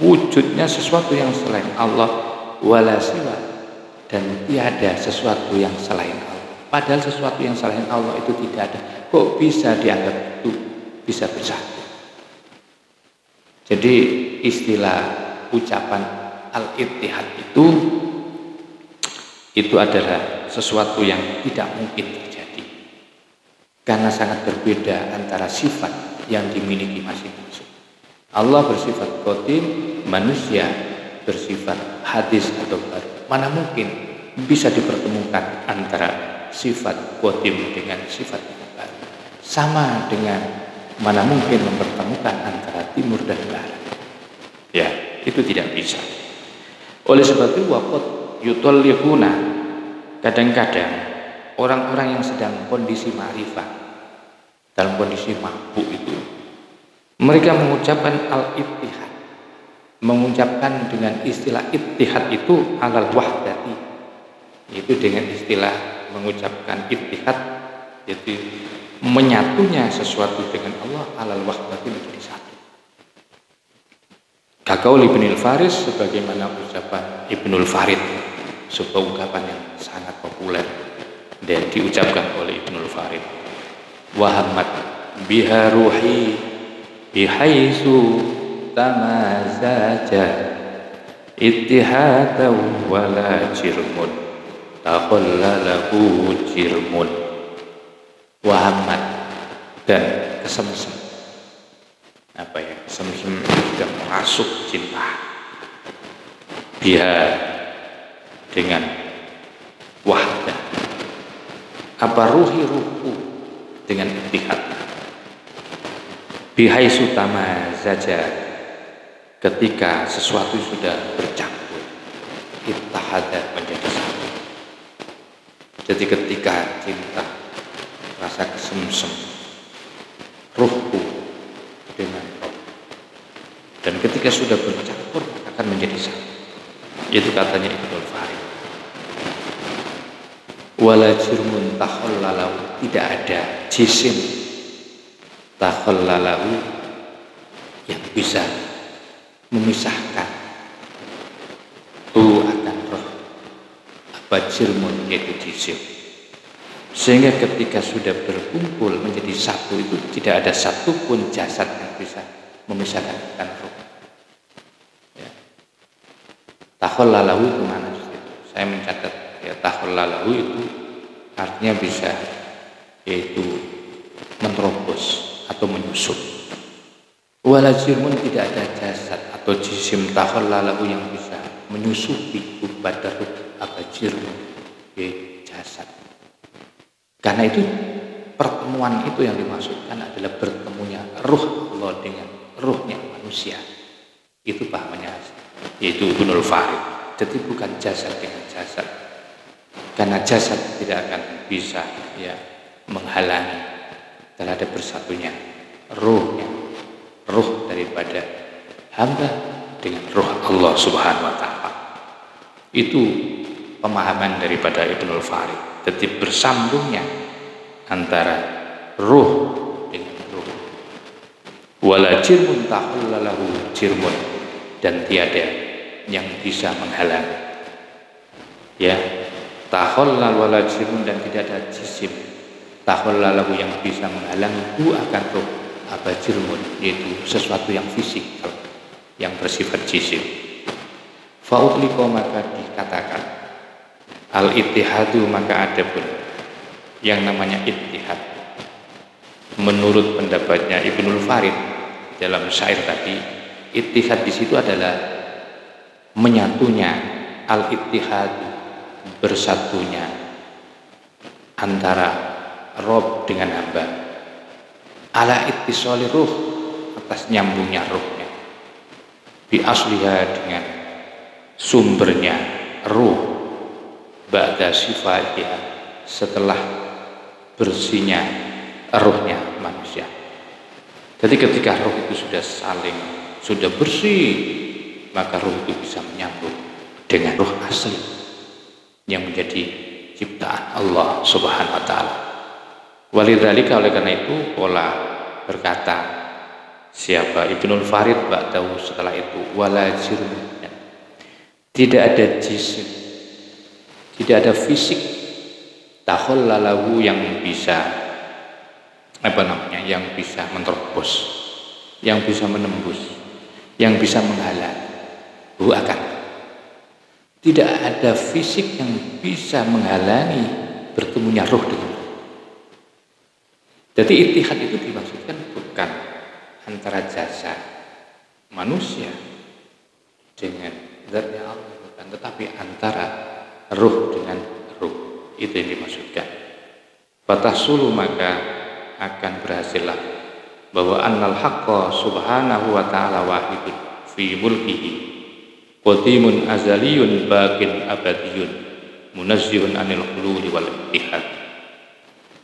wujudnya sesuatu yang selain Allah, wala siwa, dan tiada sesuatu yang selain Allah. Padahal sesuatu yang selain Allah itu tidak ada. Kok bisa dianggap itu bisa bersatu? Jadi istilah ucapan al-ittihad itu adalah sesuatu yang tidak mungkin terjadi, karena sangat berbeda antara sifat yang dimiliki masing-masing. Allah bersifat qadim, manusia bersifat hadis atau baru. Mana mungkin bisa dipertemukan antara sifat qadim dengan sifat yang baru? Sama dengan mana mungkin mempertemukan antara timur dan barat. Ya, itu tidak bisa. Oleh sebab itu waqad yutalliquna, kadang-kadang orang-orang yang sedang kondisi ma'rifah, dalam kondisi mabuk itu, mereka mengucapkan al-ittihad, mengucapkan dengan istilah ittihad itu alal wahdati, itu dengan istilah mengucapkan ittihad, yaitu menyatunya sesuatu dengan Allah alal wahdati, menjadi satu. Kaqauli Ibnul Farid, sebagaimana ucapan Ibnul Farid, sebuah ungkapan yang sangat populer dan diucapkan oleh Ibnul Farid. Wahammat biha ruhi bihaitsu tamazaja ittihadahu wala jirmun takhallalahu jirmun. Wahammat, dan kesemsem, apa ya, kesemsem sudah merasuk cinta, biha, dengan wahdah, apa ruhku dengan ittihad, bihaitsu tamazaja, ketika sesuatu sudah bercampur, ittahada, menjadi satu. Jadi ketika cinta, rasa kesemsem, ruhku dengan roh, dan ketika sudah bercampur akan menjadi satu. Itu katanya Ibnul Farid. Wala jirmun takhallalahu, tidak ada jisim takhallalahu yang bisa memisahkan ruh akan roh, apa jirmun, yaitu jisim. Sehingga ketika sudah berkumpul menjadi satu itu tidak ada satupun jasad yang bisa memisahkan akan roh. Ya. Takhallalahu itu mana? Saya mencatat ya, takhallalahu itu artinya bisa, yaitu menerobos atau menyusup. Wala jirmun, tidak ada jasad atau jisim takhallalahu yang bisa menyusupi pada ruh apa jirmun, yaitu jasad. Karena itu pertemuan itu yang dimaksudkan adalah bertemunya ruh Allah dengan ruhnya manusia. Itu pahamnya, yaitu Ibnul Farid. Jadi bukan jasad dengan jasad, karena jasad tidak akan bisa ya menghalangi terhadap bersatunya ruhnya, ruh daripada hamba dengan ruh Allah Subhanahu wa Ta'ala. Itu pemahaman daripada Ibnul Farid. Jadi bersambungnya antara ruh dengan ruh. Wala jirmun takhallalahu jirmun, dan tiada yang bisa menghalangi ya Tahollal wala jisim, dan tidak ada jisim tahollalahu yang bisa menghalangi akan roh abajirmun, yaitu sesuatu yang fisik yang bersifat jisim. Fa'utliqa, maka dikatakan al-ittihadu, maka ada pun yang namanya ittihad. Menurut pendapatnya Ibnul Farid dalam syair tadi, ittihad di situ adalah menyatunya, al-ittihadu, bersatunya antara Rob dengan hamba, ala ittisali ruh, atas nyambungnya ruhnya, bi asliha, dengan sumbernya ruh, ba'da sifatiha, setelah bersihnya ruhnya manusia. Jadi ketika ruh itu sudah bersih, maka ruh itu bisa menyambung dengan ruh asli yang menjadi ciptaan Allah Subhanahu wa taala. Walidzalika, oleh karena itu pola berkata siapa Ibnul Farid ba'dahu, setelah itu, wala jirm, tidak ada jisim, tidak ada fisik tahollalahu yang bisa yang bisa menerobos, yang bisa menembus, yang bisa menghalangi akan. Tidak ada fisik yang bisa menghalangi bertemunya roh dengan roh. Jadi ittihad itu dimaksudkan bukan antara jasad manusia dengan zatnya Allah, bukan, tetapi antara ruh dengan ruh, itu yang dimaksudkan. Fatahsulu, maka akan berhasillah bahwa annal haqqa subhanahu wa ta'ala wahidun fi mulkihi qadimun azaliyun baqin abadiyun munazzihun anil hululi wal ittihad.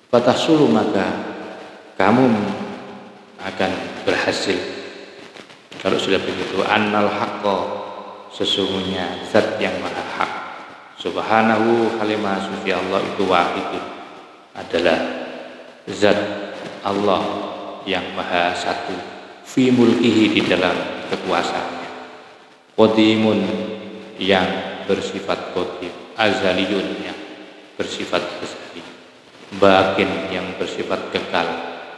Fatahsulu, maka kamu akan berhasil kalau sudah begitu, annal haqqa, sesungguhnya zat yang maha hak, subhanahu, halimah suci Allah itu wahidun, adalah zat Allah yang maha satu, fi mulkihi, di dalam kekuasaannya, qadimun, yang bersifat qadim, azaliyun, yang bersifat azali, baqin, yang bersifat kekal,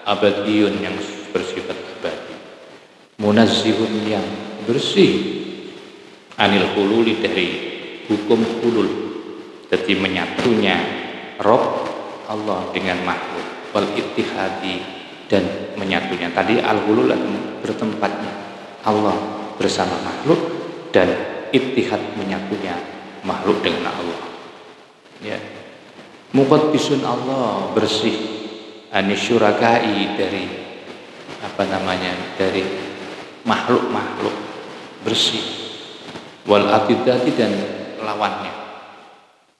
abadiyun, yang bersifat abadi, munazzihun, yang bersih, anil hululi, dari hukum hulul, jadi menyatunya Rob Allah dengan makhluk, wal ittihadi, dan menyatunya tadi al-hulul, bertempatnya Allah bersama makhluk, dan ittihad, menyatunya makhluk dengan Allah. Ya, muqaddisun, Allah bersih, anisyurakai, dari dari makhluk-makhluk, bersih, wal atidati, dan lawannya.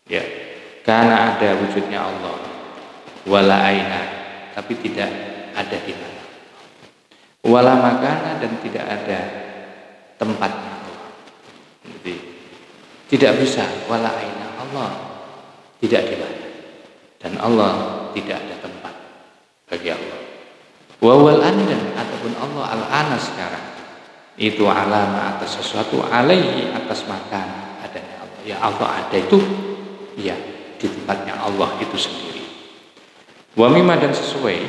Ya, karena ada wujudnya Allah, wala aina, tapi tidak ada di mana, wala makana, dan tidak ada tempatnya Allah. Jadi tidak bisa, wala aina, Allah tidak di mana, dan Allah tidak ada tempat bagi Allah. Wawal andan, ataupun Allah al-ana, sekarang itu alama, atas sesuatu, alaihi, atas makan adanya Allah. Ya, Allah ada itu ya di tempatnya Allah itu sendiri. Wa mimma, dan sesuai,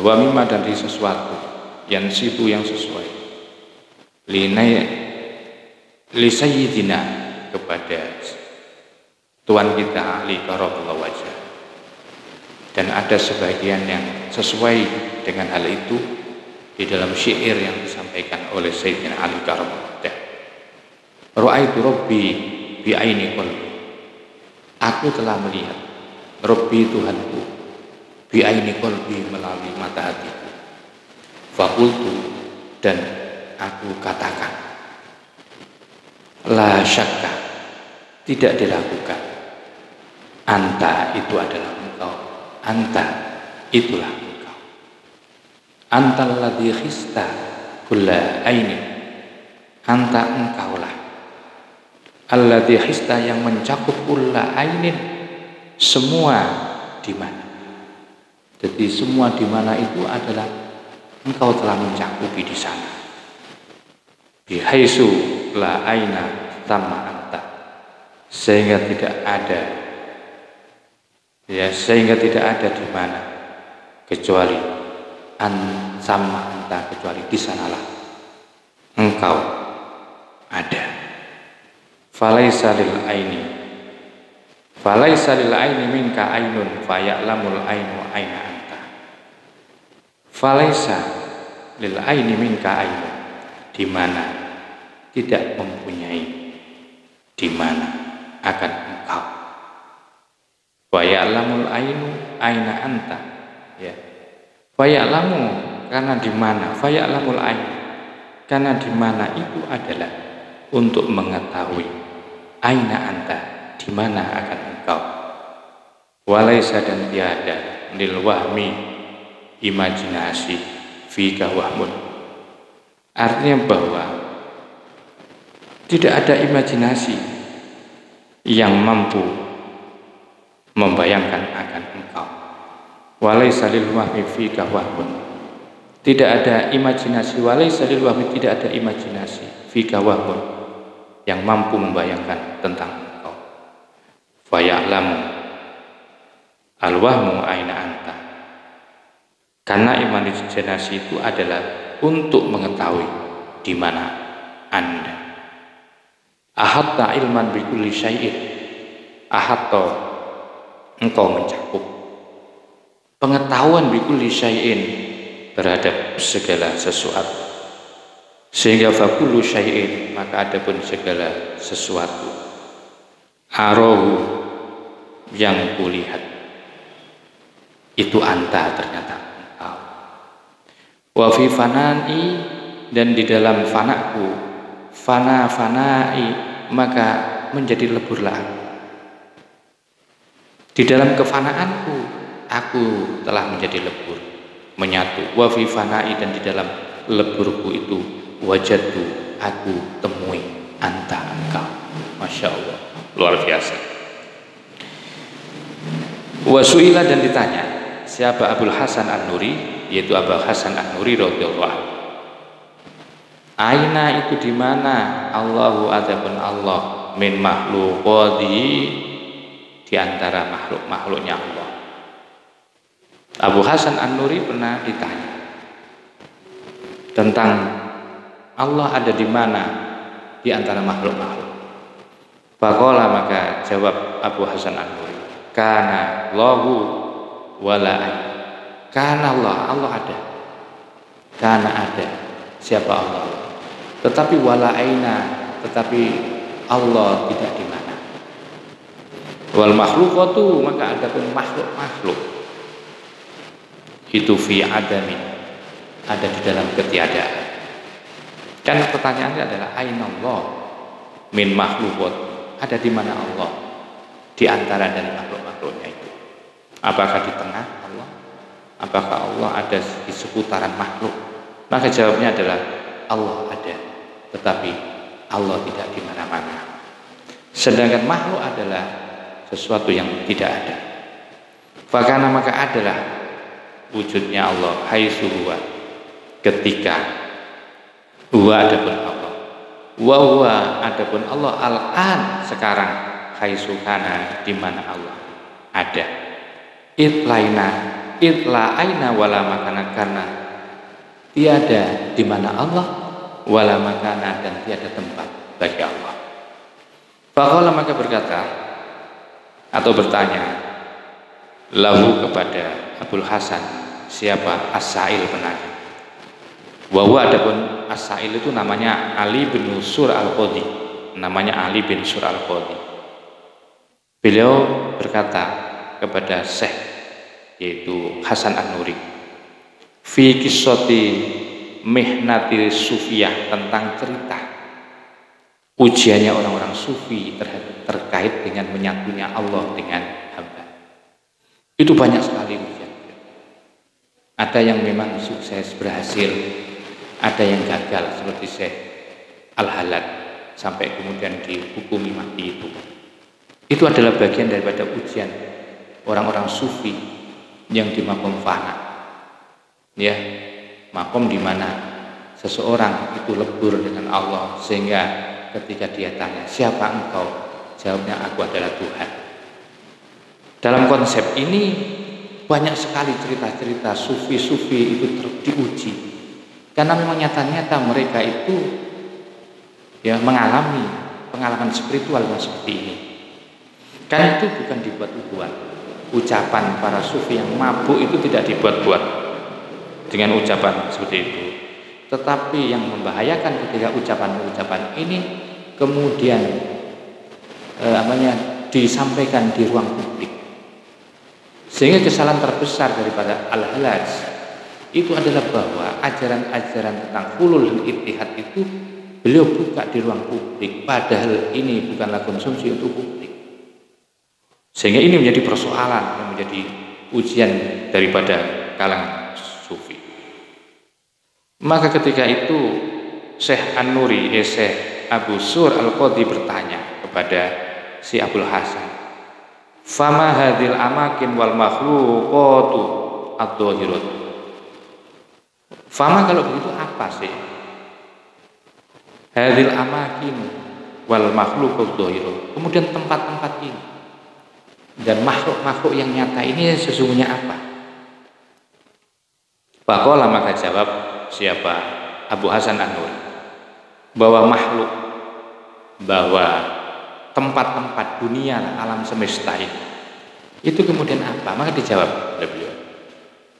wa mimma, dari sesuatu, yang situ, yang sesuai, li sayyidina, kepada Tuhan kita Ali karamallahu wajhah. Dan ada sebagian yang sesuai dengan hal itu di dalam syair yang disampaikan oleh Sayyidina Ali karamallahu wajhah. Ra'aitu Rabbi bi aini qalbi, aku telah melihat Rabbi, Tuhanku, bi aini qalbi, melalui mata hatiku. Faqultu, dan aku katakan, la syakka, tidak diragukan, anta, itu adalah engkau, anta, itulah engkau, antal ladzi khista kulla aini, anta, engkaulah, alladzi khista, yang mencakup kulla ainin, semua di mana. Jadi semua di mana itu adalah engkau telah mencakupi di sana. Bihaisu la aina sama anta, sehingga tidak ada, ya, sehingga tidak ada di mana kecuali sama anta, kecuali di sanalah engkau ada. Falaisa lil aini minka ainun faya'lamul ainu aina anta. Falaisa lil aini minka ainun, di mana tidak mempunyai, di mana akan engkau. Faya'lamul ainu aina anta, ya. Faya'lamu, karena di mana, faya'lamul ainu, karena di mana itu adalah untuk mengetahui, aina anta, di mana akan engkau. Walaisa, dan tiada, lil wahmi, imajinasi, fika wahmun, artinya bahwa tidak ada imajinasi yang mampu membayangkan akan engkau. Walaisa lil wahmi fika wahmun, tidak ada imajinasi, walaisa lil wahmi, tidak ada imajinasi, fika wahmun, yang mampu membayangkan tentang engkau. Faya'lamu al-wahmu aina anta, karena imajinasi itu adalah untuk mengetahui di mana Anda. Ahatta ilman bi kulli syai'in, ahatta, engkau mencakup pengetahuan bi kulli syai'in, terhadap segala sesuatu, sehingga fa kullu syai'in, maka adapun segala sesuatu, arahu, yang kulihat, itu anta, ternyata engkau. Wa fi fanai, dan di dalam fanaku, fanai, maka menjadi leburlah aku. Di dalam kefanaanku, aku telah menjadi lebur, menyatu. Wa fi fanai, dan di dalam leburku itu, wajadtu, aku temui, anta, engkau. Masya Allah, luar biasa. Wa su'ila, dan ditanya siapa Abul Hasan An-Nuri, yaitu Abu Hasan An-Nuri radhiyallahu anhu. Aina, itu di mana, Allahu, adapun Allah, min makhluqati, di antara makhluk-makhluknya Allah. Abu Hasan An-Nuri pernah ditanya tentang Allah ada di mana di antara makhluk-makhluk. Faqala, maka jawab Abu Hasan An-Nuri, kana Allahu wala ain. Kana Allah, Allah ada. Kana ada, siapa Allah? Tetapi wala aina, tetapi Allah tidak di mana. Wal makhluqatu, maka adapun makhluk-makhluk itu fi adamin, ada di dalam ketiadaan. Kan pertanyaannya adalah aina Allah min makhluqat, ada di mana Allah di antara dari makhluk-makhluknya itu. Apakah di tengah Allah? Apakah Allah ada di seputaran makhluk? Maka jawabnya adalah Allah ada, tetapi Allah tidak di mana-mana. Sedangkan makhluk adalah sesuatu yang tidak ada. Fakana, maka adalah wujudnya Allah, haitsu huwa, ketika huwa adapun Allah, wa huwa adapun Allah, al-an, sekarang, haitsu kana, di mana Allah ada. Itlaina, itla aina wala makana, karena tiada di mana Allah, wala makana, dan tiada tempat bagi Allah. Faqala, maka berkata atau bertanya lahu, kepada Abul Hasan, siapa? As-Sa'il, penanya. Wa huwa, adapun As-Sa'il itu namanya Ali bin Sur Al-Qadhi, namanya Ali bin Sur Al-Qadhi. Beliau berkata kepada Syekh, yaitu Hasan An-Nuri, fi qissati mihnati sufiyah, tentang cerita ujiannya orang-orang sufi terkait dengan menyatunya Allah dengan hamba. Itu banyak sekali ujian. Ada yang memang sukses, berhasil, ada yang gagal, seperti Syekh Al-Halad, sampai kemudian dihukumi mati itu. Itu adalah bagian daripada ujian orang-orang sufi yang di makom fana, ya, makom di mana seseorang itu lebur dengan Allah, sehingga ketika dia tanya siapa engkau, Jawabnya, aku adalah Tuhan. Dalam konsep ini banyak sekali cerita-cerita sufi-sufi itu diuji, karena memang nyata-nyata mereka itu ya mengalami pengalaman spiritual yang seperti ini. Karena itu bukan dibuat-buat. Ucapan para sufi yang mabuk itu tidak dibuat-buat dengan ucapan seperti itu. Tetapi yang membahayakan ketika ucapan-ucapan ini kemudian disampaikan di ruang publik. Sehingga kesalahan terbesar daripada Al-Hallaj itu adalah bahwa ajaran-ajaran tentang hulul dan ittihad itu beliau buka di ruang publik, padahal ini bukanlah konsumsi untuk publik. Sehingga ini menjadi persoalan yang menjadi ujian daripada kalangan sufi. Maka ketika itu Syekh An-Nuri, Syekh Abu Sur Al-Qadhi bertanya kepada si Abul Hasan, fama hadhil amakin wal makhluqatu ad-dhahirat. Fama, kalau begitu apa sih hadhil amakin wal makhluqatu ad-dhahirat? Kemudian tempat-tempat ini dan makhluk-makhluk yang nyata ini sesungguhnya apa? Faqala, maka jawab siapa? Abu Hasan An-Nuri, bahwa makhluk, bahwa tempat-tempat dunia, alam semesta ini, itu kemudian apa? Maka dijawab oleh beliau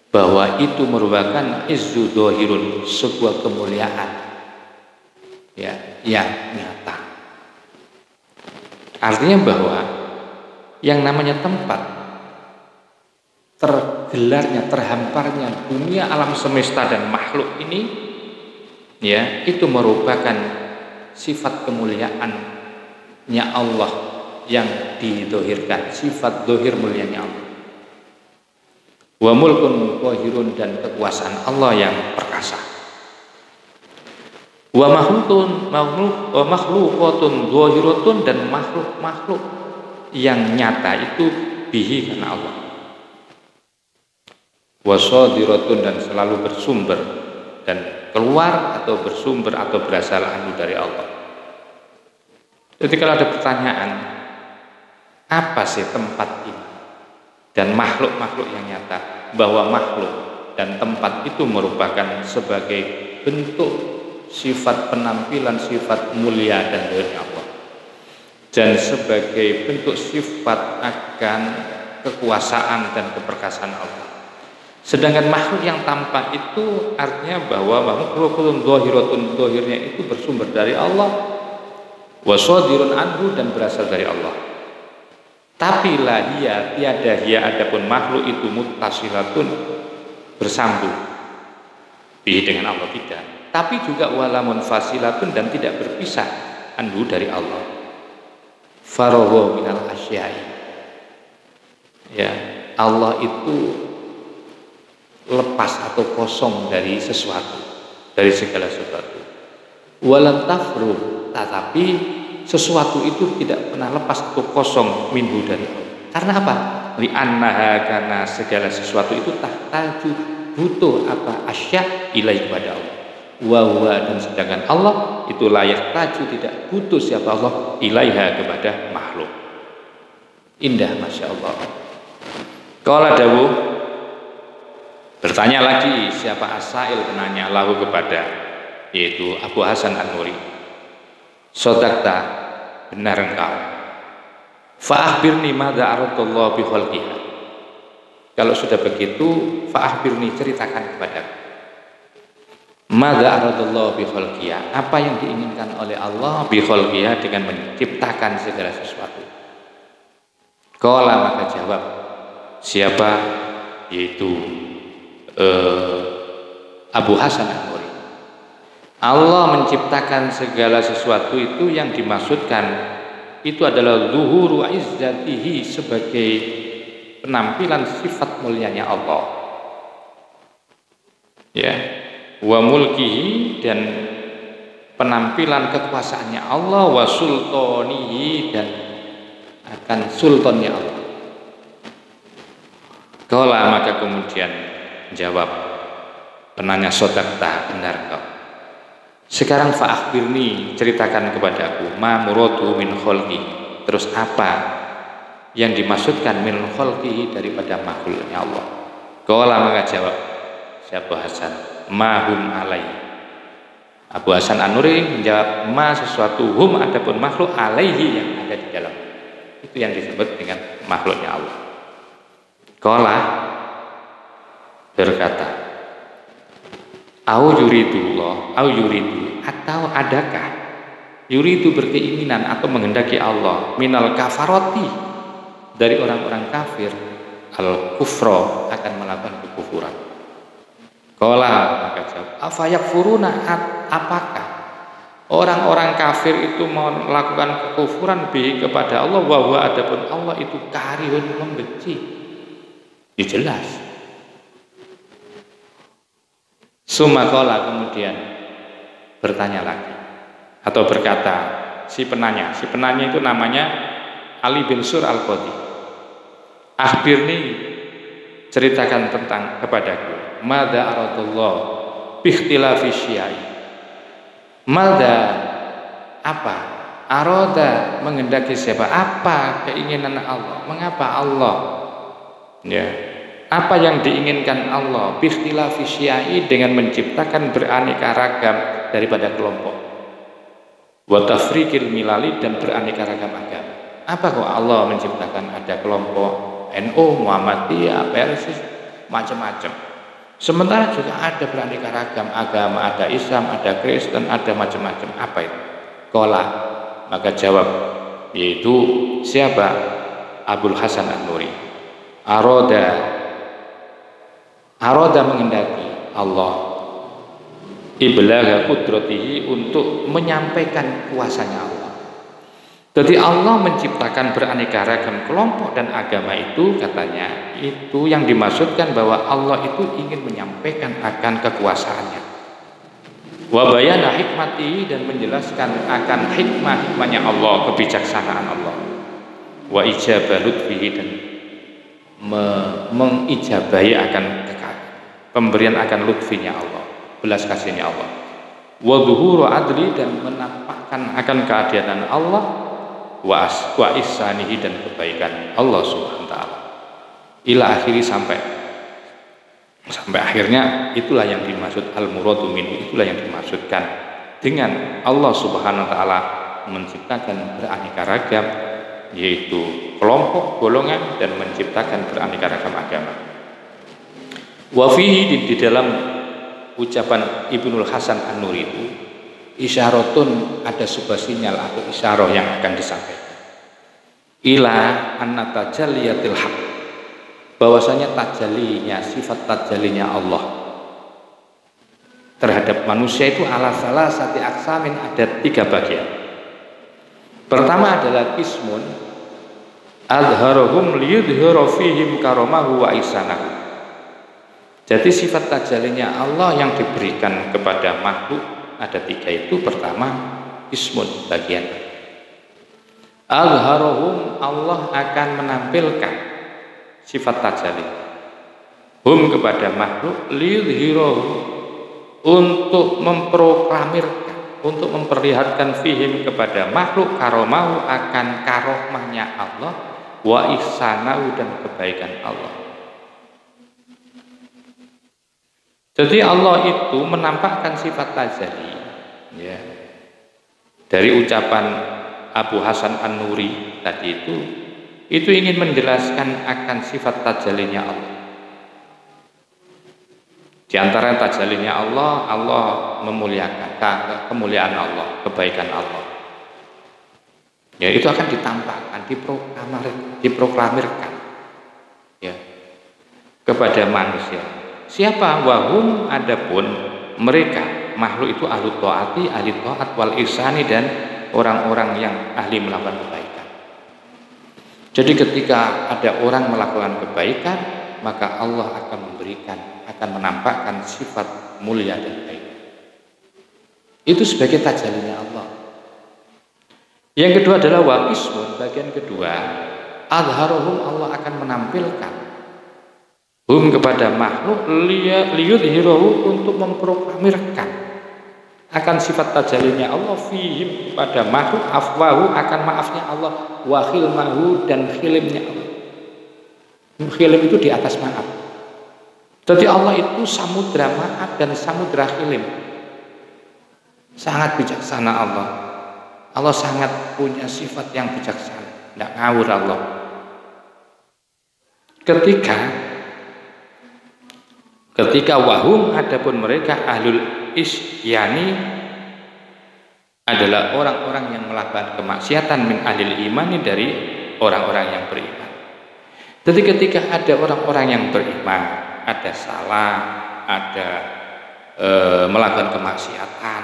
bahwa itu merupakan izzu dhahirun, sebuah kemuliaan ya yang nyata. Artinya bahwa yang namanya tempat tergelarnya, terhamparnya dunia, alam semesta dan makhluk ini ya, itu merupakan sifat kemuliaannya Allah yang didohirkan, sifat dohir mulianya Allah. Wa mulkun qahirun, dan kekuasaan Allah yang perkasa. Wa makhluqatun dhahiratun, dan makhluk-makhluk yang nyata itu bihi, karena Allah. Wa shadiratun, dan selalu bersumber dan keluar atau bersumber atau berasal anhu dari Allah. Jadi kalau ada pertanyaan, apa sih tempat ini dan makhluk-makhluk yang nyata, bahwa makhluk dan tempat itu merupakan sebagai bentuk sifat penampilan, sifat mulia dan dohirnya Allah, dan sebagai bentuk sifat akan kekuasaan dan keperkasaan Allah. Sedangkan makhluk yang tampak itu artinya bahwa makhlukun dhahiratun, dhahirnya itu bersumber dari Allah, wasadirun anhu, dan berasal dari Allah. Tapi lahia, tiada hiya, adapun makhluk itu muttasilatun, bersambung bihi, dengan Allah tidak. Tapi juga walamun fasilatun, dan tidak berpisah anhu dari Allah. Faragha minal asyai, ya, Allah itu lepas atau kosong dari sesuatu, dari segala sesuatu. Walam tafruh, tetapi sesuatu itu tidak pernah lepas atau kosong minhu, dari Allah. Karena apa? Li'annaha, karena segala sesuatu itu tahtaju, butuh apa? Asya ilaih, kepada Allah. Wa huwa, dan sedangkan Allah itu layak taju, tidak butuh siapa Allah, ilaiha, kepada makhluk. Indah, Masya Allah. Qala dawuh, bertanya lagi siapa? As-sa'il, penanya, lahu, kepada, yaitu Abu Hasan An-Nuri, sodakta, benar engkau. Fa'akhbirni madza aradallahu bi khalqiha. Kalau sudah begitu, fa'akhbirni, ceritakan kepadaku, madza aradallahu bi khalqiha, apa yang diinginkan oleh Allah bi khalqiha, dengan menciptakan segala sesuatu. Qala, maka jawab siapa? Yaitu Abu Hasan An-Nuri, Allah menciptakan segala sesuatu itu yang dimaksudkan itu adalah zuhuru izzatihi, sebagai penampilan sifat mulianya Allah, ya, wa mulkihi, dan penampilan kekuasaannya Allah, wa sultanihi, dan akan sultannya Allah. Qala, maka kemudian jawab penanya, sodakta, benar kau. Sekarang fa'akhbirni, ceritakan kepadaku, ma muradu min khalqi, Terus apa yang dimaksudkan min khalqihi daripada makhluknya Allah? Qala maka jawab siapa Hasan, mahum alaihi. Abu Hasan An-Nuri menjawab ma sesuatu hum adapun makhluk alaihi yang ada di dalam. Itu yang disebut dengan makhluknya Allah. Qala berkata, au yuridullah, au yuridu, atau adakah yuridu berkeinginan atau menghendaki Allah minal kafaroti dari orang-orang kafir al kufro akan melakukan kekufuran. Qala maka jawab afayakfuruna, apakah orang-orang kafir itu melakukan kekufuran bihi kepada Allah wa huwa adapun Allah itu karihun membenci. Ya jelas. Summa qala kemudian bertanya lagi atau berkata si penanya itu namanya Ali bin Sur Al-Qadi. Akhbirni, ceritakan tentang kepadaku, madza aradallah biikhtilafi syai. Madza apa? Arada menghendaki siapa? Apa keinginan Allah? Mengapa Allah? Ya. Apa yang diinginkan Allah biikhtilafi syai dengan menciptakan beraneka ragam daripada kelompok. Wa tafriqil milali dan beraneka ragam agama. Apa kok Allah menciptakan ada kelompok NU, Muhammadiyah, Persis, macam-macam. Sementara juga ada beraneka ragam agama, ada Islam, ada Kristen, ada macam-macam. Apa itu? Qala maka jawab, yaitu siapa? Abul Hasan An-Nuri. Aroda menghendaki Allah iblagha qudratihi untuk menyampaikan kuasanya Allah. Jadi Allah menciptakan beraneka ragam kelompok dan agama itu, katanya itu yang dimaksudkan bahwa Allah itu ingin menyampaikan akan kekuasaannya. Wa bayana hikmatihi dan menjelaskan akan hikmahnya Allah, kebijaksanaan Allah. Wa ijabah lutfihi dan mengijabahi akan pemberian akan lutfinya Allah, belas kasihnya Allah. Wa dhuhuru adli dan menampakkan akan keadilan Allah, wa ihsanihi dan kebaikan Allah Subhanahu wa taala. Ila akhiri sampai akhirnya, itulah yang dimaksud al-muradu minhu, itulah yang dimaksudkan dengan Allah Subhanahu wa taala menciptakan beraneka ragam, yaitu kelompok, golongan, dan menciptakan beraneka ragam agama. Wa fihi, di dalam ucapan Ibnul Hasan An-Nuri itu isyaratun, ada sebuah sinyal atau isyarah yang akan disampaikan. Ila anna tajalliyatil haq, bahwasanya tajallinya, sifat tajallinya Allah terhadap manusia itu ala salasati aqsamin, ada 3 bagian. Pertama adalah ismun adharahum liyudhira fihim karamahu wa ihsanahu. Jadi sifat tajallinya Allah yang diberikan kepada makhluk ada 3 itu. Pertama ismun, bagian. Adharahum, Allah akan menampilkan sifat tajalli hum kepada makhluk, liyudhirahu, untuk memproklamirkan, untuk memperlihatkan fihim kepada makhluk karamahu, akan karomahnya Allah, wa ihsanahu dan kebaikan Allah. Jadi Allah itu menampakkan sifat tajalli, ya. Dari ucapan Abu Hasan An-Nuri tadi itu ingin menjelaskan akan sifat tajallinya Allah. Di antara tajallinya Allah, Allah memuliakan, kemuliaan Allah, kebaikan Allah. Ya, itu akan ditampakkan, diproklamirkan, ya, kepada manusia. Siapa? Wahum, adapun mereka makhluk itu ahli taat wal ihsani, dan orang-orang yang ahli melakukan kebaikan. Jadi ketika ada orang melakukan kebaikan, maka Allah akan akan menampakkan sifat mulia dan baik. Itu sebagai tajallinya Allah. Yang kedua adalah waqismun, bagian kedua, adharahum, Allah akan menampilkan hum kepada makhluk liyudhirahu, untuk memproklamirkan akan sifat tajallinya Allah fihim pada makhluk, afwahu akan maafnya Allah, wa khilmahu dan khilimnya Allah. Khilim itu di atas maaf. Jadi Allah itu samudra maaf dan samudra khilim. Sangat bijaksana Allah. Allah sangat punya sifat yang bijaksana, tidak ngawur Allah. Ketika wahum adapun mereka ahlul isyani adalah orang-orang yang melakukan kemaksiatan min ahlil imani dari orang-orang yang beriman. Jadi ketika ada orang-orang yang beriman, ada salah, ada melakukan kemaksiatan,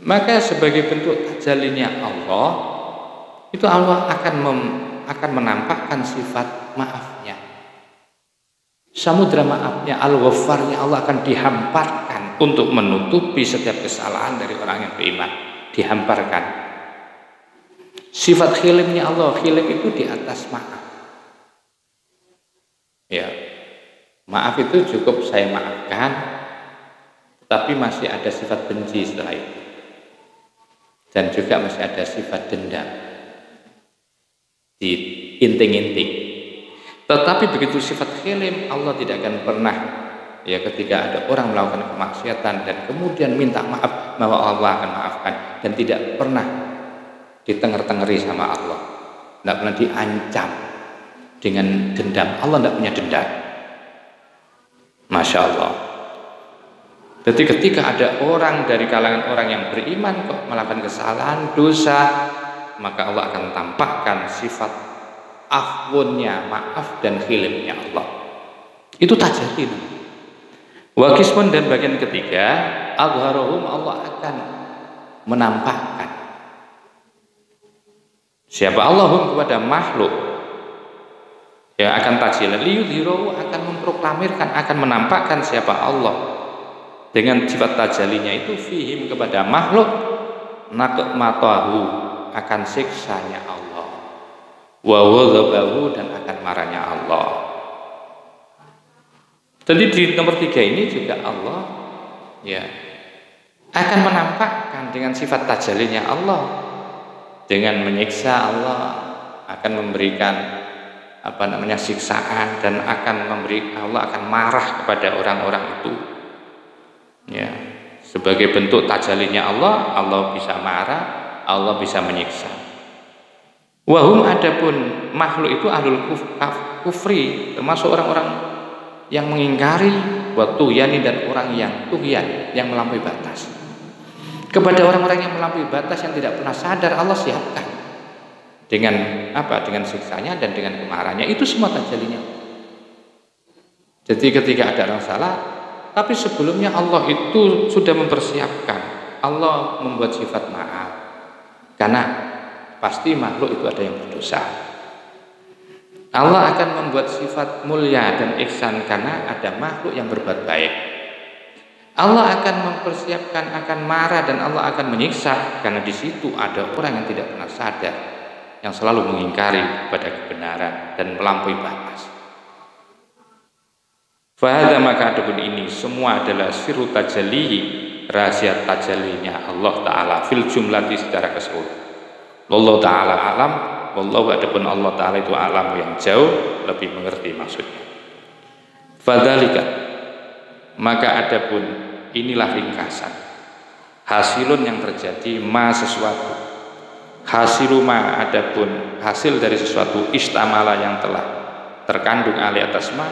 maka sebagai bentuk tajallinya Allah, itu Allah akan menampakkan sifat maafnya. Samudra maafnya, al-Ghaffarnya Allah akan dihamparkan untuk menutupi setiap kesalahan dari orang yang beriman. Dihamparkan. Sifat khilimnya Allah, khilim itu di atas maaf. Ya, maaf itu cukup saya maafkan, tapi masih ada sifat benci setelah itu. Dan juga masih ada sifat dendam. Diinting-inting. Tetapi begitu sifat khilim, Allah tidak akan pernah, ya, ketika ada orang melakukan kemaksiatan dan kemudian minta maaf, bahwa Allah akan maafkan, dan tidak pernah ditenger-tengeri sama Allah, tidak pernah diancam dengan dendam. Allah tidak punya dendam. Masya Allah. Jadi ketika ada orang dari kalangan orang yang beriman kok melakukan kesalahan, dosa, maka Allah akan tampakkan sifat afwunnya, maaf dan khilimnya Allah. Itu tajalli. Wa qismun dan bagian ketiga, azharahum Allah akan menampakkan. Siapa Allahum kepada makhluk yang akan tajalli, liyudhirahu akan memproklamirkan, akan menampakkan siapa Allah dengan sifat tajallinya itu fihim kepada makhluk, naqmatahu akan siksanya Allah, wa ghadabahu dan akan marahnya Allah. Jadi di nomor 3 ini juga Allah, ya, akan menampakkan dengan sifat tajallinya Allah, dengan menyiksa Allah, akan memberikan siksaan, dan Allah akan marah kepada orang-orang itu. Ya, sebagai bentuk tajallinya Allah, Allah bisa marah, Allah bisa menyiksa. Wahum adapun makhluk itu ahlul kufri, termasuk orang-orang yang mengingkari, wa tuhyani dan orang yang tuhyan, yang melampaui batas. Kepada orang-orang yang melampaui batas yang tidak pernah sadar, Allah siapkan dengan dengan siksanya dan dengan kemarahannya. Itu semua tajallinya. Jadi ketika ada orang salah, tapi sebelumnya Allah itu sudah mempersiapkan. Allah membuat sifat maaf, karena pasti makhluk itu ada yang berdosa. Allah akan membuat sifat mulia dan ihsan karena ada makhluk yang berbuat baik. Allah akan mempersiapkan, akan marah, dan Allah akan menyiksa karena di situ ada orang yang tidak pernah sadar, yang selalu mengingkari pada kebenaran dan melampaui batas. Fahadha, maka adapun ini semua adalah sirru tajallihi, rahasia tajallinya Allah Ta'ala fil jumlati secara keseluruhan. Allah Ta'ala alam, wallahu adapun Allah Ta'ala itu alam yang jauh lebih mengerti maksudnya. Fadzalika, maka adapun inilah ringkasan hasilun yang terjadi, ma sesuatu, hasilu ma adapun hasil dari sesuatu, istamala yang telah terkandung alih atas ma,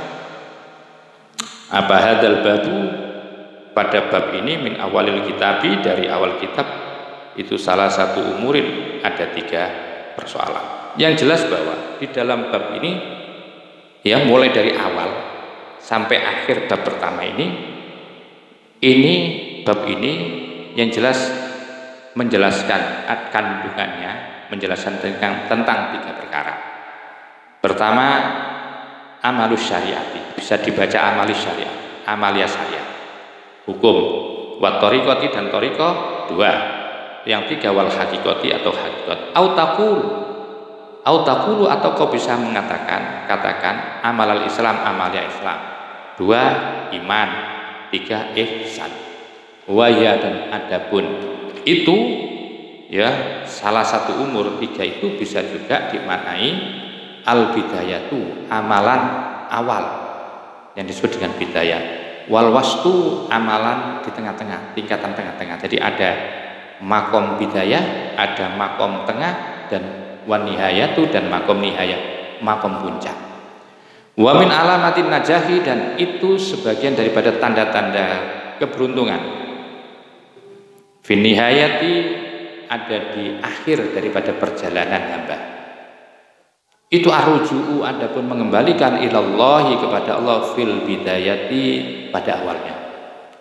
apa hadal babu pada bab ini, min awalil kitabi, dari awal kitab itu salah satu umurin, ada 3 persoalan. Yang jelas bahwa di dalam bab ini, ya, mulai dari awal sampai akhir bab pertama ini bab ini yang jelas menjelaskan kandungannya, menjelaskan tentang 3 perkara. Pertama, amalus syariati, bisa dibaca amalus syariat, amalia syariat, hukum, wa thariqati dan thariqah 2. Yang 3 wal hakikati atau hakikat. Autakulu atau kau bisa katakan amalal Islam, amalia Islam. 2 iman, 3 ihsan. Waya dan adapun itu ya salah satu umur 3 itu bisa juga dimaknai al-bidayatu amalan awal yang disebut dengan bidayah, wal wastu amalan di tengah-tengah, tingkatan tengah-tengah. Jadi ada makom bidayah, ada makom tengah, dan wan nihayatu, dan makom nihayah, makom puncak. Wa min alamatin najahi, dan itu sebagian daripada tanda-tanda keberuntungan. Fin nihayati, ada di akhir daripada perjalanan hamba. Itu arruju'u, adapun mengembalikan ilallahi, kepada Allah, fil bidayati, pada awalnya.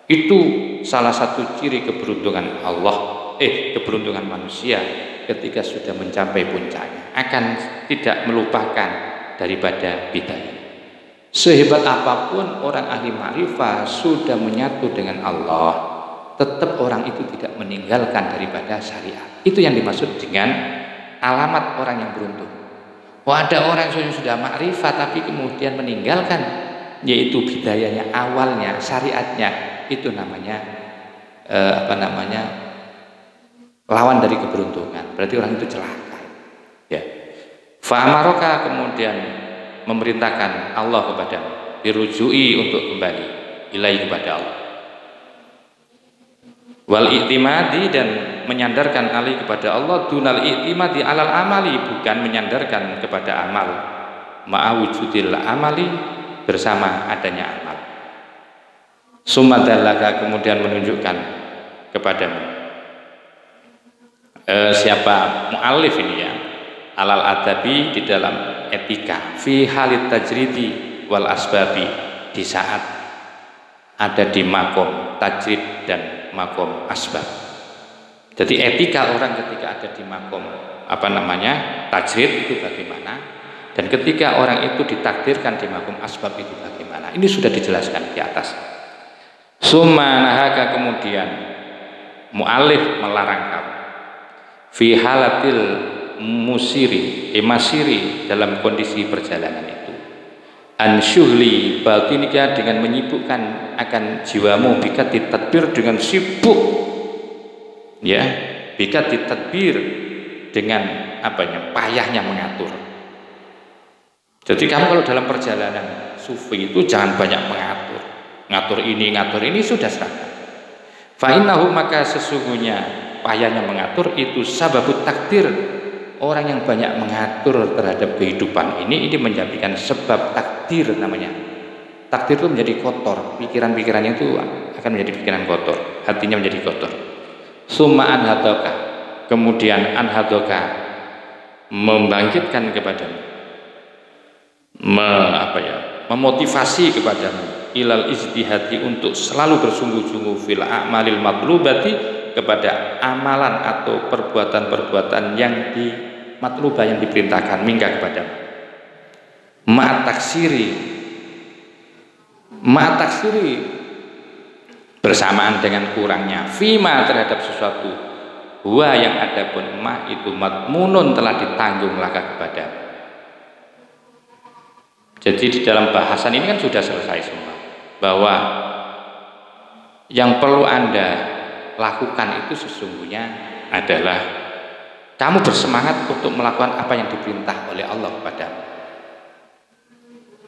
Itu salah satu ciri keberuntungan Allah, keberuntungan manusia ketika sudah mencapai puncaknya, akan tidak melupakan daripada bidayah. Sehebat apapun orang ahli ma'rifah sudah menyatu dengan Allah, tetap orang itu tidak meninggalkan daripada syariat. Itu yang dimaksud dengan alamat orang yang beruntung. Ada orang yang sudah ma'rifah tapi kemudian meninggalkan, yaitu bidayahnya, awalnya, syariatnya, itu namanya lawan dari keberuntungan. Berarti orang itu celaka. Ya. Fa'amaroka, kemudian memerintahkan Allah kepadamu, dirujui untuk kembali ilahi, kepada Allah. Wal i'timadi, dan menyandarkan alih kepada Allah, dunal i'timadi alal amali, bukan menyandarkan kepada amal, ma'awujudil amali, bersama adanya amal. Sumadallaka, kemudian menunjukkan kepadamu, siapa mu'allif ini ya, alal adabi, di dalam etika, fi halit tajridi wal asbabi, di saat ada di makom tajrid dan makom asbab. Jadi etika orang ketika ada di makom tajrid itu bagaimana, dan ketika orang itu ditakdirkan di makom asbab itu bagaimana. Ini sudah dijelaskan di atas. Summa nahaka, kemudian mu'alif melarang kamu, fi halatil masiri, dalam kondisi perjalanan itu, ansyuhli batinika, dengan menyibukkan akan jiwamu, bika ditadbir, dengan sibuk ya, bika ditadbir, dengan payahnya mengatur. Jadi kamu kalau dalam perjalanan sufi itu jangan banyak ngatur ini sudah seragam. Fa innahu, maka sesungguhnya payahnya mengatur itu sababut takdir. Orang yang banyak mengatur terhadap kehidupan ini menjadikan sebab takdir namanya. Takdir itu menjadi kotor, pikiran-pikirannya itu akan menjadi pikiran kotor, hatinya menjadi kotor. Summa anhadoka, kemudian anhadoka membangkitkan kepadamu, memotivasi kepadamu, ilal ijtihadi, untuk selalu bersungguh-sungguh fil a'malil matlubati, kepada amalan atau perbuatan-perbuatan yang matlubah, yang diperintahkan mingga kepadamu. Ma'at taksiri, bersamaan dengan kurangnya, fima, terhadap sesuatu, huwa, yang adapun ma itu matmunun, telah ditanggung laka kepadamu. Jadi di dalam bahasan ini kan sudah selesai semua, bahwa yang perlu Anda lakukan itu sesungguhnya adalah kamu bersemangat untuk melakukan apa yang diperintah oleh Allah kepadamu.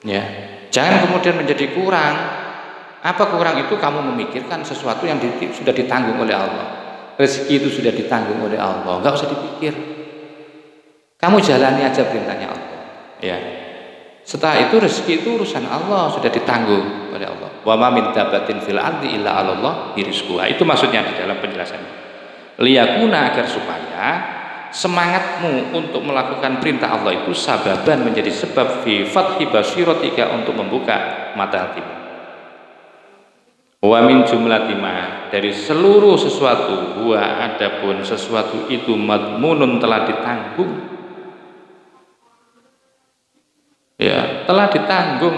Ya, jangan kemudian menjadi kurang. Apa kurang itu? Kamu memikirkan sesuatu yang sudah ditanggung oleh Allah. Rezeki itu sudah ditanggung oleh Allah, nggak usah dipikir. Kamu jalani aja perintahnya Allah. Ya. Setelah itu rezeki itu urusan Allah, sudah ditanggung oleh Allah. Wa ma min dabatin fil ardi illa 'alallah rizquha. Itu maksudnya di dalam penjelasannya. Liyakuna, agar supaya semangatmu untuk melakukan perintah Allah itu sababan, menjadi sebab fi fathi basiratika, untuk membuka mata hatimu. Wa min jumlati ma, dari seluruh sesuatu, huwa, adapun sesuatu itu madmunun, telah ditanggung. Ya, telah ditanggung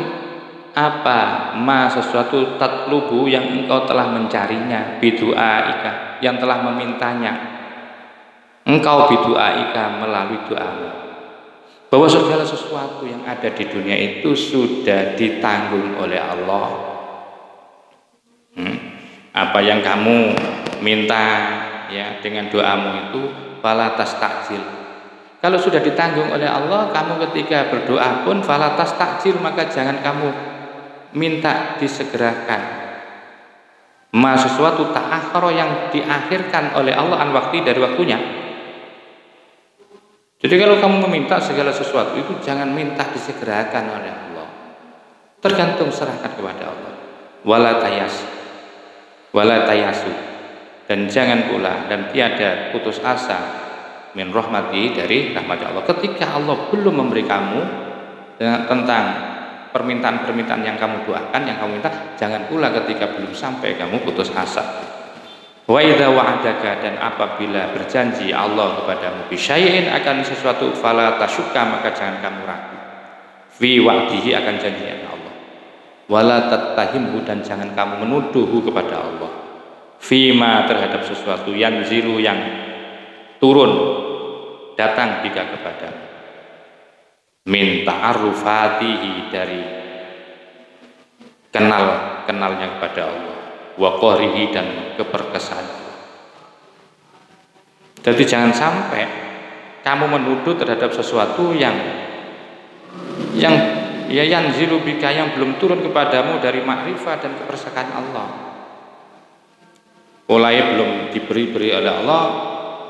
apa? Ma, sesuatu, tatlubu, yang engkau telah mencarinya, bidu'aika, yang telah memintanya engkau, bidu'aika, melalui doamu. Bahwa segala sesuatu yang ada di dunia itu sudah ditanggung oleh Allah. Apa yang kamu minta ya dengan doamu itu fala tastajil. Kalau sudah ditanggung oleh Allah, kamu ketika berdoa pun fala tastajil, maka jangan kamu minta disegerakan. Sesuatu ta'akhkhara yang diakhirkan oleh Allah an waktu dari waktunya. Jadi kalau kamu meminta segala sesuatu itu jangan minta disegerakan oleh Allah. Tergantung, serahkan kepada Allah. Wala tayasu, dan jangan pula dan tiada putus asa min rahmati, dari rahmat Allah. Ketika Allah belum memberi kamu tentang permintaan-permintaan yang kamu doakan, yang kamu minta, jangan pula ketika belum sampai kamu putus asa. Wa idza wa'adaka, dan apabila berjanji Allah kepadamu bisyai'in, akan sesuatu, fala tasyukka, maka jangan kamu ragu fi wa'dihi, akan janjinya Allah. Wala tattahimhu, dan jangan kamu menuduhhu kepada Allah fima, terhadap sesuatu yanzilu, yang turun datang bika kepadamu, min ta'arufatihi, dari kenalnya kepada Allah, wa qahrihi, dan keperkasaan. Jadi jangan sampai kamu menuduh terhadap sesuatu yang yanzilu bika, yang belum turun kepadamu dari makrifat dan kepersakaan Allah. Mulai belum diberi oleh Allah,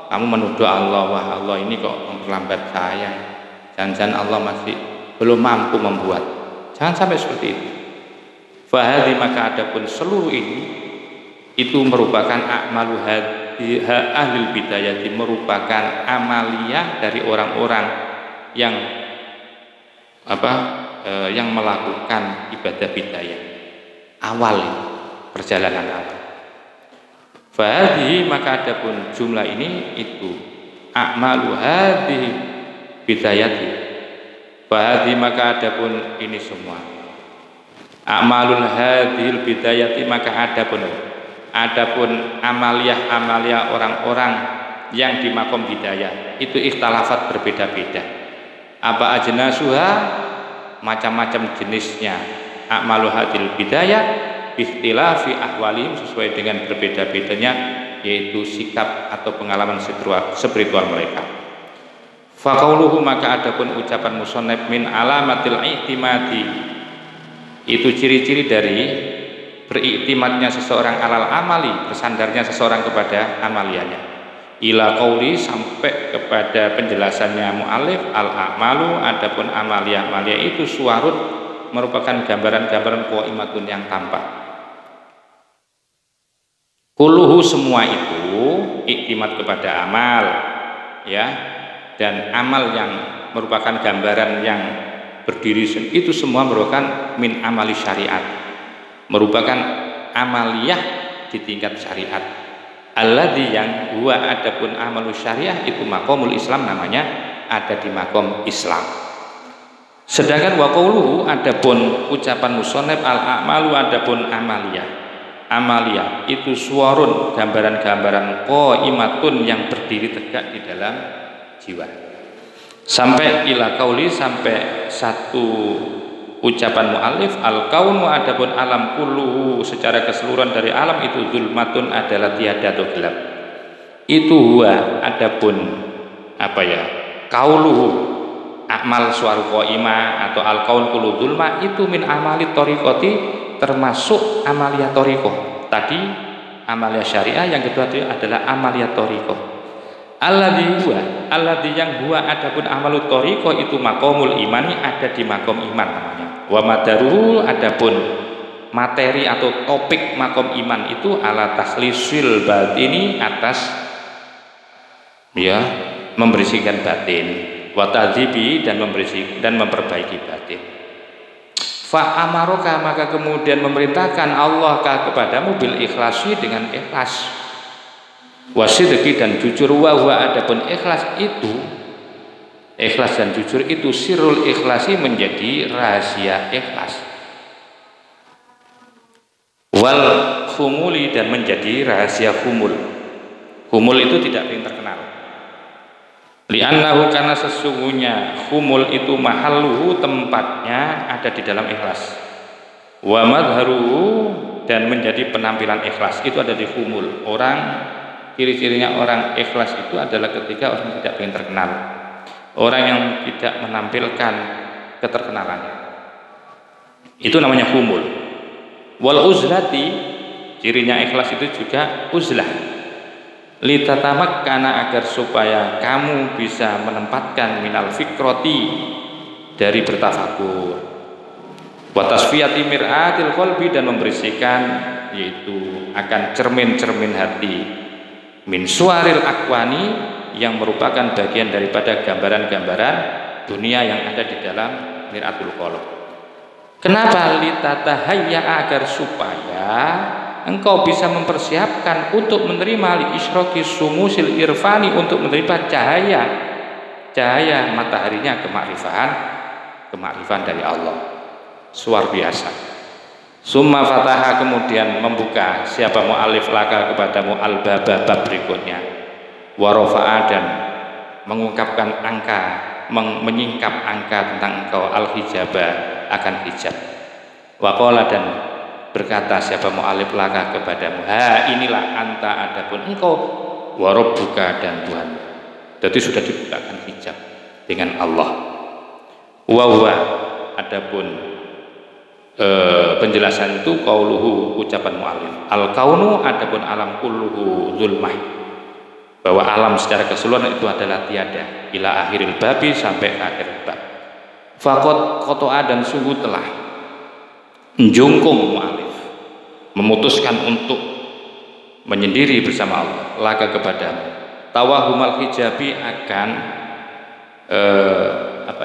kamu menuduh Allah, wah Allah ini kok memperlambat saya, jangan-jangan Allah masih belum mampu membuat. Jangan sampai seperti itu. Fahadhi, maka adapun seluruh ini itu merupakan a'malu ahlil bidayati, merupakan amaliyah dari orang-orang yang yang melakukan ibadah bidayah awal, perjalanan awal. Fahadhi, maka adapun jumlah ini itu a'malu hadhihi bidayati. Fahadhi, maka adapun ini semua a'malul hadhil bidayati, maka adapun amaliyah orang-orang yang di makom hidayah itu ikhtilafat, berbeda-beda. Apa ajnasuha, macam-macam jenisnya a'malu hadhil bidayah, ikhtilafi ahwalihim, sesuai dengan berbeda-bedanya yaitu sikap atau pengalaman spiritual mereka. Faqauluhu, maka adapun ucapan musannif, min alamatil i'timadi, itu ciri-ciri dari beriktimadnya seseorang alal amali, bersandarnya seseorang kepada amaliyahnya. Ila qauli, sampai kepada penjelasannya mu'alif, al a'malu, adapun amaliyah itu suwarut, merupakan gambaran-gambaran qaimatun, yang tampak. Kulluhu, semua itu iktimat kepada amal, ya, dan amal yang merupakan gambaran yang berdiri itu semua merupakan min amali syariat, merupakan amaliyah di tingkat syariat. Alladzi, yang huwa adapun amalu syariah itu maqamul Islam, namanya ada di makom Islam. Sedangkan wa qauluhu, adapun ucapan musannif, al a'malu, adapun amaliyah itu suwarun, gambaran-gambaran qaimatun, yang berdiri tegak di dalam jiwa. Sampai ila qauli, sampai satu ucapan mu'alif, al kaunu, adapun alam kulluhu, secara keseluruhan dari alam itu zulmatun, adalah tiada atau gelap. Itu huwa, adapun qauluhu, amal suwaru qaimah atau al kaun kullu zulma, itu min amali thariqati, termasuk amaliyah thariqah. Tadi amaliyah syariah, yang kedua adalah amaliyah thariqah. Alladzi yang huwa adapun amalut thariqah itu maqamul imani, ada di makom iman namanya. Wa madaruhu, adapun materi atau topik makom iman itu ala takhlisil batini, atas membersihkan batin, wa tadzibi, dan membersihkan dan memperbaiki batin. Fa amaroka, maka kemudian memerintahkan Allah kepadamu bil ikhlasi, dengan ikhlas, wasidqi, dan jujur. Wa adapun ikhlas dan jujur itu sirrul ikhlasi, menjadi rahasia ikhlas, wal khumuli, dan menjadi rahasia khumul. Khumul itu tidak ingin terkenal. Li'annahu, karena sesungguhnya khumul itu mahalluhu, tempatnya ada di dalam ikhlas. Wa madharuhu, dan menjadi penampilan ikhlas. Itu ada di humul. Orang, ciri-cirinya orang ikhlas itu adalah ketika orang tidak ingin terkenal, orang yang tidak menampilkan keterkenalannya, itu namanya humul. Wal uzlati, cirinya ikhlas itu juga uzlah, litatamakana, agar supaya kamu bisa menempatkan minal fikroti, dari bertafakur, wa tasfiyati mir'atil qalbi, dan membersihkan, yaitu akan cermin-cermin hati, min suaril akwani, yang merupakan bagian daripada gambaran-gambaran dunia yang ada di dalam mir'atul qalb. Kenapa? Litatahayya, agar supaya engkau bisa mempersiapkan untuk menerima li isyraqi sumusil irfani, untuk menerima cahaya mataharinya kemakrifan dari Allah. Luar biasa. Summa fataha, kemudian membuka siapa mu'alif laka kepadamu al-baba, bab berikutnya, wa rafa'a, dan mengungkapkan angka, menyingkap angka tentang engkau, al-hijaba, akan hijab. Wa qala, dan berkata siapa mu'alif laka kepadamu, ha, inilah anta, adapun engkau, wa rabbuka, dan Tuhan. Jadi sudah dibukakan hijab dengan Allah. Wa huwa, adapun penjelasan itu qauluhu, ucapan mu'alif, al kaunu, adapun alam kulluhu zulmah, bahwa alam secara keseluruhan itu adalah tiada, ila akhiril babi, sampai akhir bab. Faqad qata'a, dan sungguh telah menjungkung mu'alif, memutuskan untuk menyendiri bersama Allah, laka kepadamu, tawahumal hijabi, akan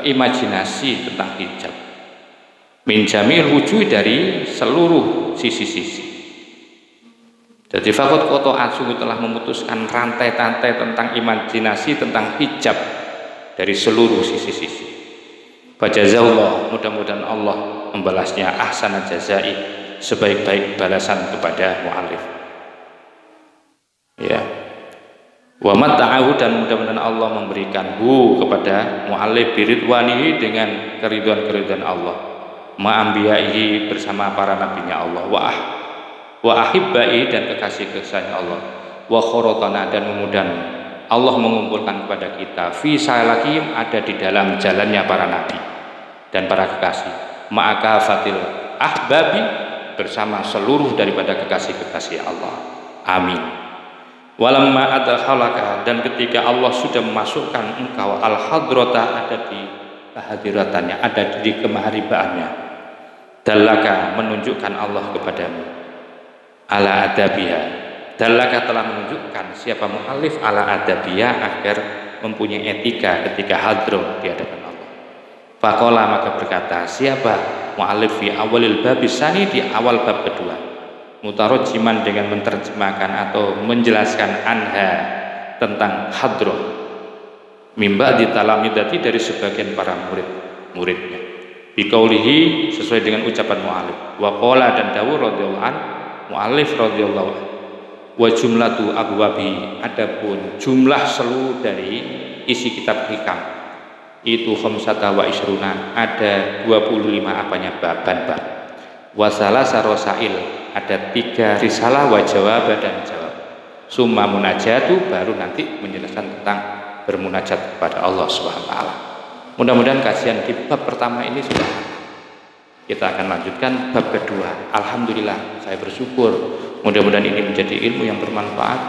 imajinasi tentang hijab, min jamil wujud, dari seluruh sisi-sisi. Jadi faqad qata'a, sungguh telah memutuskan rantai-rantai tentang imajinasi tentang hijab dari seluruh sisi-sisi. Fajazallah, mudah-mudahan Allah membalasnya ahsana jazai, sebaik-baik balasan kepada mu'alif. Ya. Wa matta'ahu, dan mudah-mudahan Allah memberikan kepada mu'alif biridwanihi, dengan keriduan-keriduan Allah, ma'ambiyaihi, bersama para nabinya Allah, wa ahibbai, dan kekasih-kekasihnya Allah, wa khorotana, dan mudah-mudahan Allah mengumpulkan kepada kita fi salakim, ada di dalam jalannya para nabi dan para kekasih, ma'akafatil ahbabi, bersama seluruh daripada kekasih-kekasih Allah. Amin. Walamma adkhalaka, dan ketika Allah sudah memasukkan engkau al-hadrata, ada di kehadiratannya, ada di kemaharibaannya, dallaka, menunjukkan Allah kepadamu, ala adabiha, dallaka, telah menunjukkan siapa mu'alif, ala adabiha, agar mempunyai etika ketika hadroh di hadapan Allah. Faqala, maka berkata siapa mu'alif fi awalil babisani, di awal bab kedua, mutarajjiman, dengan menerjemahkan atau menjelaskan anha, tentang hadroh, mimba di talamidati, dari sebagian para muridnya, biqaulihi, sesuai dengan ucapan mu'alif, wa qala, dan dawuh radhiyallahu an mu'alif radhiyallahu an, wa jumlatu abwabi, adapun jumlah seluruh dari isi kitab hikam itu khamsata wa isruna, ada 25 apanya bab, wasalah sarosail, ada 3 risalah, wa jawab, dan jawab, summa munajatu, baru nanti menjelaskan tentang bermunajat kepada Allah Subhanahu wa taala. Mudah-mudahan kajian di bab pertama ini sudah. Kita akan lanjutkan bab kedua. Alhamdulillah, saya bersyukur, mudah-mudahan ini menjadi ilmu yang bermanfaat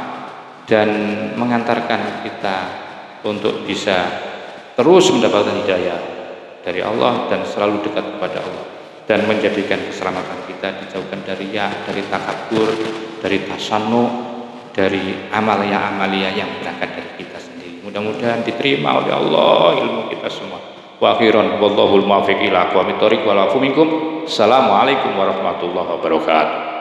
dan mengantarkan kita untuk bisa terus mendapatkan hidayah dari Allah dan selalu dekat kepada Allah, dan menjadikan keselamatan kita dijauhkan dari dari takabur, dari tasannu, dari amalia yang berangkat dari kita sendiri. Mudah-mudahan diterima oleh Allah ilmu kita semua. Wa akhiran wallahul muwaffiq ila aqwamit thoriq wal afu minkum. Assalamualaikum warahmatullahi wabarakatuh.